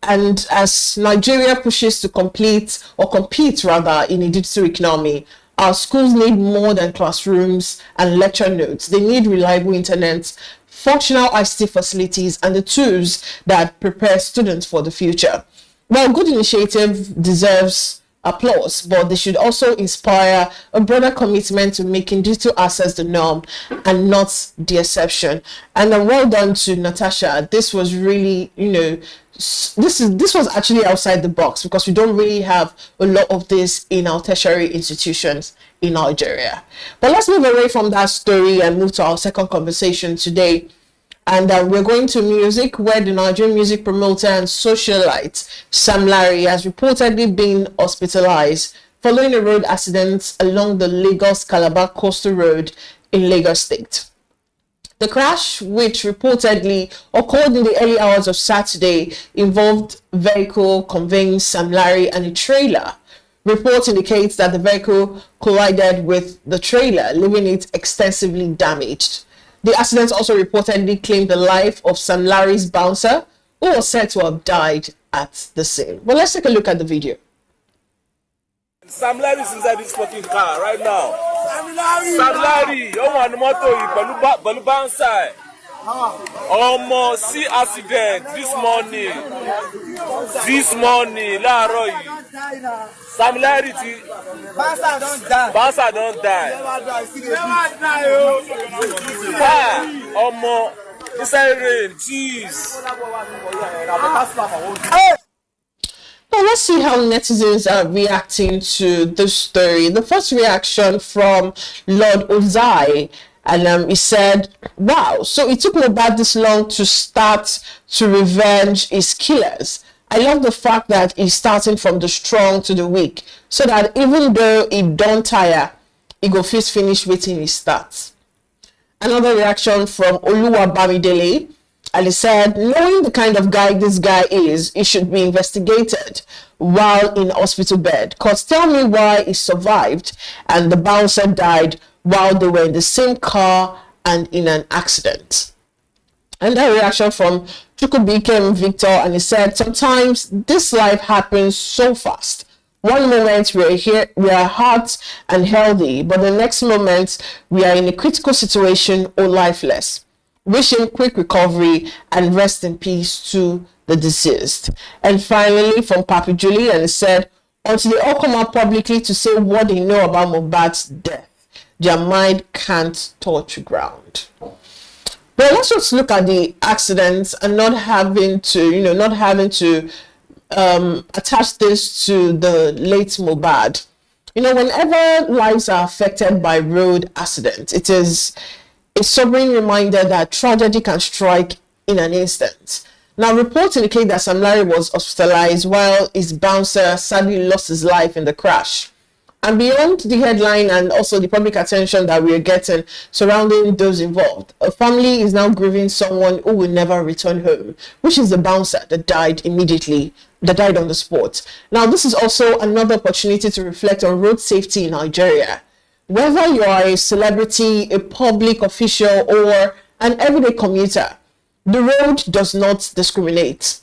And as Nigeria pushes to compete in a digital economy, our schools need more than classrooms and lecture notes. They need reliable internet, functional ICT facilities, and the tools that prepare students for the future. Well, good initiative deserves applause, but they should also inspire a broader commitment to making digital access the norm and not the exception. And well done to Natasha. This was really, this was actually outside the box, because we don't really have a lot of this in our tertiary institutions in Nigeria. But let's move away from that story and move to our second conversation today. And we're going to music, where the Nigerian music promoter and socialite Sam Larry has reportedly been hospitalized following a road accident along the Lagos-Calabar Coastal Road in Lagos State. The crash, which reportedly occurred in the early hours of Saturday, involved vehicle conveying Sam Larry and a trailer. Reports indicate that the vehicle collided with the trailer, leaving it extensively damaged. The accident also reportedly claimed the life of Sam Larry's bouncer, who was said to have died at the scene. Well, let's take a look at the video. Sam Larry is inside this fucking car right now. Sam Larry, oh man, moto, bouncer. Almost see accident this morning. Láàárọ̀ yìí. Sam Larry, Bouncer don't die. Omo, inside rain, jeez. Now let's see how netizens are reacting to this story. The first reaction from Lord Ozai, and he said, wow, so it took Mohbad this long to start to revenge his killers. I love the fact that he's starting from the strong to the weak, so that even though he don't tire, he go first finish waiting his starts. Another reaction from Oluwa Bamidele, and he said, knowing the kind of guy this guy is, he should be investigated while in hospital bed. Cause tell me why he survived and the bouncer died while they were in the same car and in an accident. And that reaction from Chukwubikem Victor, and he said, sometimes this life happens so fast. One moment we are here, we are hot and healthy, but the next moment we are in a critical situation or lifeless. Wish him quick recovery and rest in peace to the deceased. And finally, from Papi Julie, and he said, until they all come out publicly to say what they know about Mohbad's death, their mind can't touch ground. Well, let's just look at the accidents and not having to attach this to the late Mohbad. Whenever lives are affected by road accidents, it is a sobering reminder that tragedy can strike in an instant. Now, reports indicate that Sam Larry was hospitalized while his bouncer sadly lost his life in the crash. And beyond the headline and also the public attention that we are getting surrounding those involved, a family is now grieving someone who will never return home, which is the bouncer that died on the spot. Now, this is also another opportunity to reflect on road safety in Nigeria. Whether you are a celebrity, a public official, or an everyday commuter. The road does not discriminate.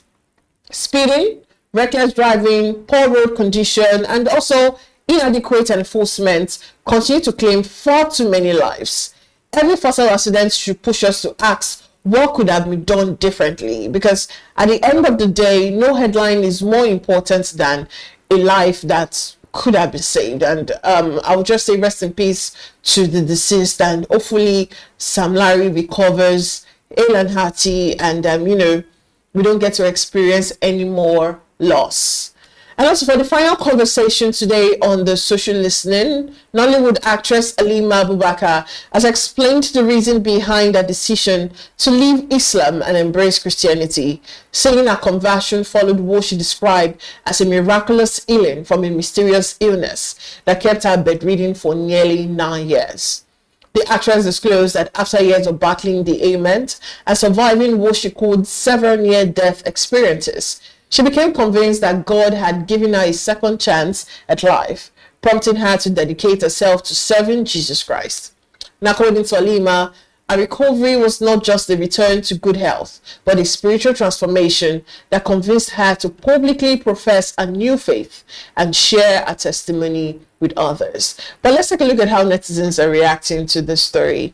Speeding, reckless driving, poor road condition, and also inadequate enforcement continue to claim far too many lives. Every fatal accident should push us to ask what could have been done differently, because at the end of the day, no headline is more important than a life that could have been saved. And I would just say rest in peace to the deceased, and hopefully Sam Larry recovers hale and hearty, and we don't get to experience any more loss. And also for the final conversation today on the social listening, Nollywood actress Halima Abubakar has explained the reason behind her decision to leave Islam and embrace Christianity, saying her conversion followed what she described as a miraculous healing from a mysterious illness that kept her bedridden for nearly 9 years. The actress disclosed that after years of battling the ailment and surviving what she called several near-death experiences, she became convinced that God had given her a second chance at life, prompting her to dedicate herself to serving Jesus Christ. And according to Halima, her recovery was not just a return to good health, but a spiritual transformation that convinced her to publicly profess a new faith and share her testimony with others. But let's take a look at how netizens are reacting to this story.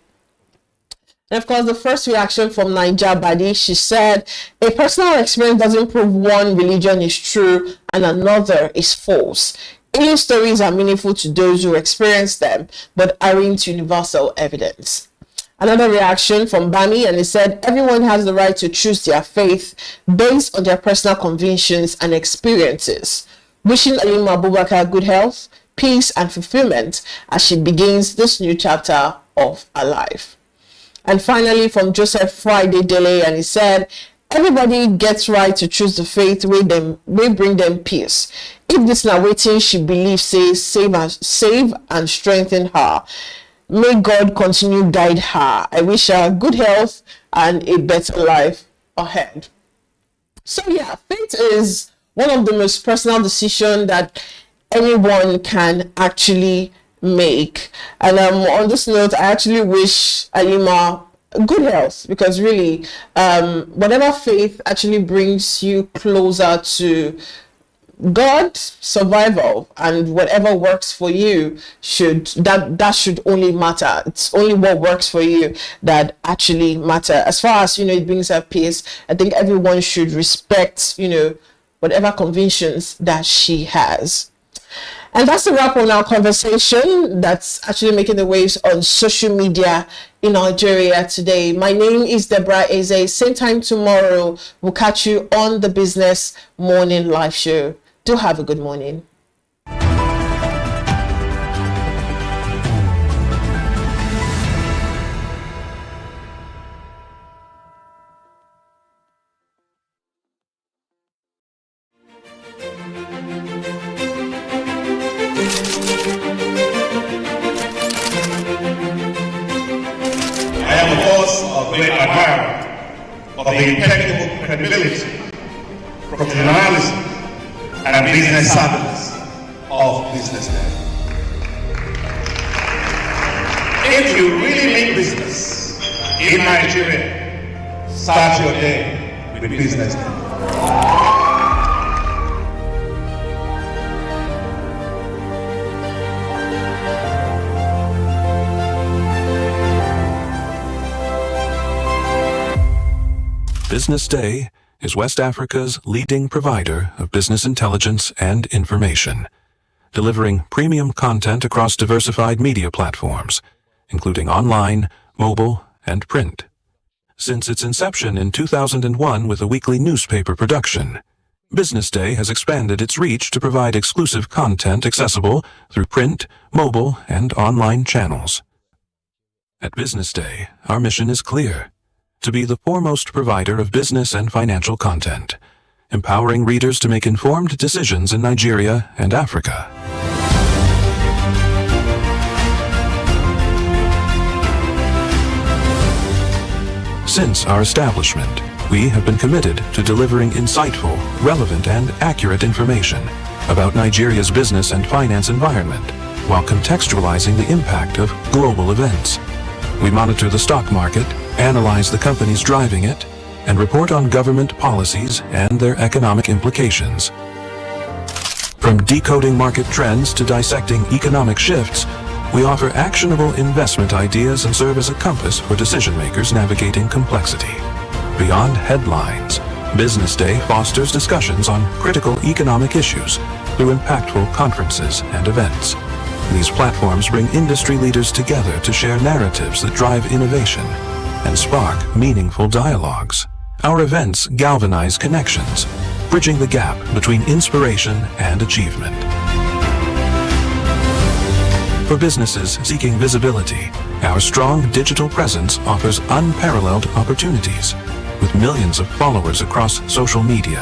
And of course, the first reaction from Naija Badi, she said, a personal experience doesn't prove one religion is true and another is false. Healing stories are meaningful to those who experience them, but aren't universal evidence. Another reaction from Bami, and he said, everyone has the right to choose their faith based on their personal convictions and experiences. Wishing Halima Abubakar good health, peace, and fulfillment as she begins this new chapter of her life. And finally, from Joseph Friday Dele, and he said, everybody gets right to choose the faith way bring them peace. If this now waiting she believes says save and strengthen her. May God continue guide her. I wish her good health and a better life ahead. So yeah, faith is one of the most personal decisions that anyone can actually make. And on this note, I actually wish Halima good health, because really whatever faith actually brings you closer to God, survival, and whatever works for you should only matter. It's only what works for you that actually matter. As far as it brings her peace, I think everyone should respect whatever convictions that she has. And that's the wrap on our conversation that's actually making the waves on social media in Nigeria today. My name is Deborah Eze. Same time tomorrow, we'll catch you on the Business Morning Live Show. Do have a good morning. I am, of course, a great admirer of the impeccable credibility, professionalism, and business savviness of BusinessDay. If you really mean business in Nigeria, start your day with BusinessDay. BusinessDay is West Africa's leading provider of business intelligence and information, delivering premium content across diversified media platforms, including online, mobile, and print. Since its inception in 2001 with a weekly newspaper production, BusinessDay has expanded its reach to provide exclusive content accessible through print, mobile, and online channels. At BusinessDay, our mission is clear: to be the foremost provider of business and financial content, empowering readers to make informed decisions in Nigeria and Africa. Since our establishment, we have been committed to delivering insightful, relevant, and accurate information about Nigeria's business and finance environment, while contextualizing the impact of global events. We monitor the stock market, analyze the companies driving it, and report on government policies and their economic implications. From decoding market trends to dissecting economic shifts, we offer actionable investment ideas and serve as a compass for decision makers navigating complexity. Beyond headlines, Business Day fosters discussions on critical economic issues through impactful conferences and events. These platforms bring industry leaders together to share narratives that drive innovation and spark meaningful dialogues. Our events galvanize connections, bridging the gap between inspiration and achievement. For businesses seeking visibility, our strong digital presence offers unparalleled opportunities, with millions of followers across social media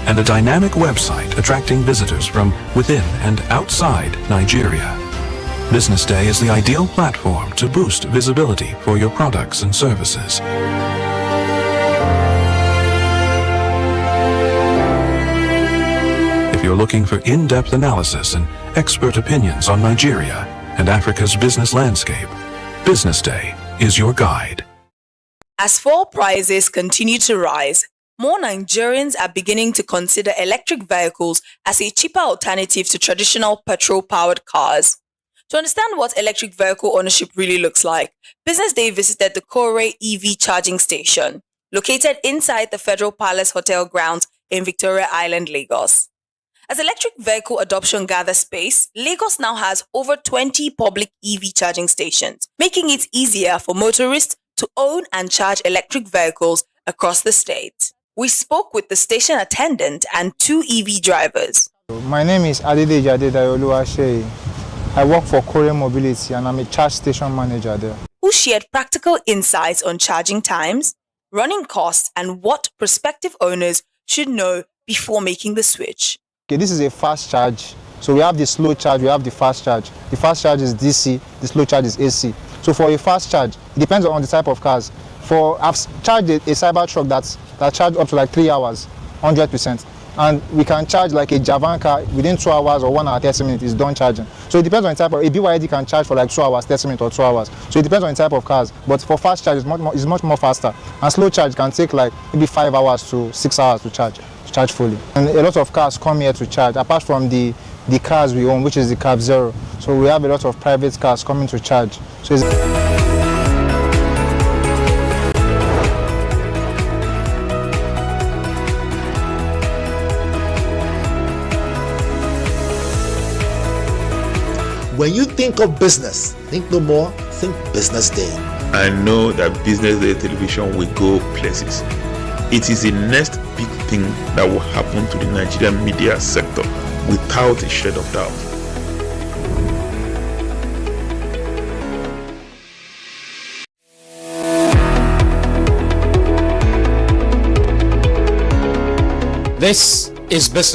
and a dynamic website attracting visitors from within and outside Nigeria. Business Day is the ideal platform to boost visibility for your products and services. If you're looking for in-depth analysis and expert opinions on Nigeria and Africa's business landscape, Business Day is your guide. As fuel prices continue to rise, more Nigerians are beginning to consider electric vehicles as a cheaper alternative to traditional petrol-powered cars. To understand what electric vehicle ownership really looks like, Business Day visited the Kore EV charging station, located inside the Federal Palace Hotel grounds in Victoria Island, Lagos. As electric vehicle adoption gathers pace, Lagos now has over 20 public EV charging stations, making it easier for motorists to own and charge electric vehicles across the state. We spoke with the station attendant and 2 EV drivers. My name is Adedeji Adedayoluwasei. I work for Kore Mobility and I'm a charge station manager there. Who shared practical insights on charging times, running costs, and what prospective owners should know before making the switch. Okay, this is a fast charge. So we have the slow charge, we have the fast charge. The fast charge is DC, the slow charge is AC. So for a fast charge, it depends on the type of cars. I've charged a Cybertruck that charged up to like 3 hours, 100%. And we can charge like a Javan car within 2 hours or 1 hour 30 minutes is done charging. So it depends on the type of, a BYD can charge for like 2 hours 30 minutes or 2 hours. So it depends on the type of cars. But for fast charge, it's much more faster. And slow charge can take like maybe 5 hours to 6 hours to charge fully. And a lot of cars come here to charge, apart from the cars we own, which is the Cab Zero. So we have a lot of private cars coming to charge. So When you think of business, think no more, think Business Day. I know that Business Day television will go places. It is the next big thing that will happen to the Nigerian media sector without a shred of doubt. This is Business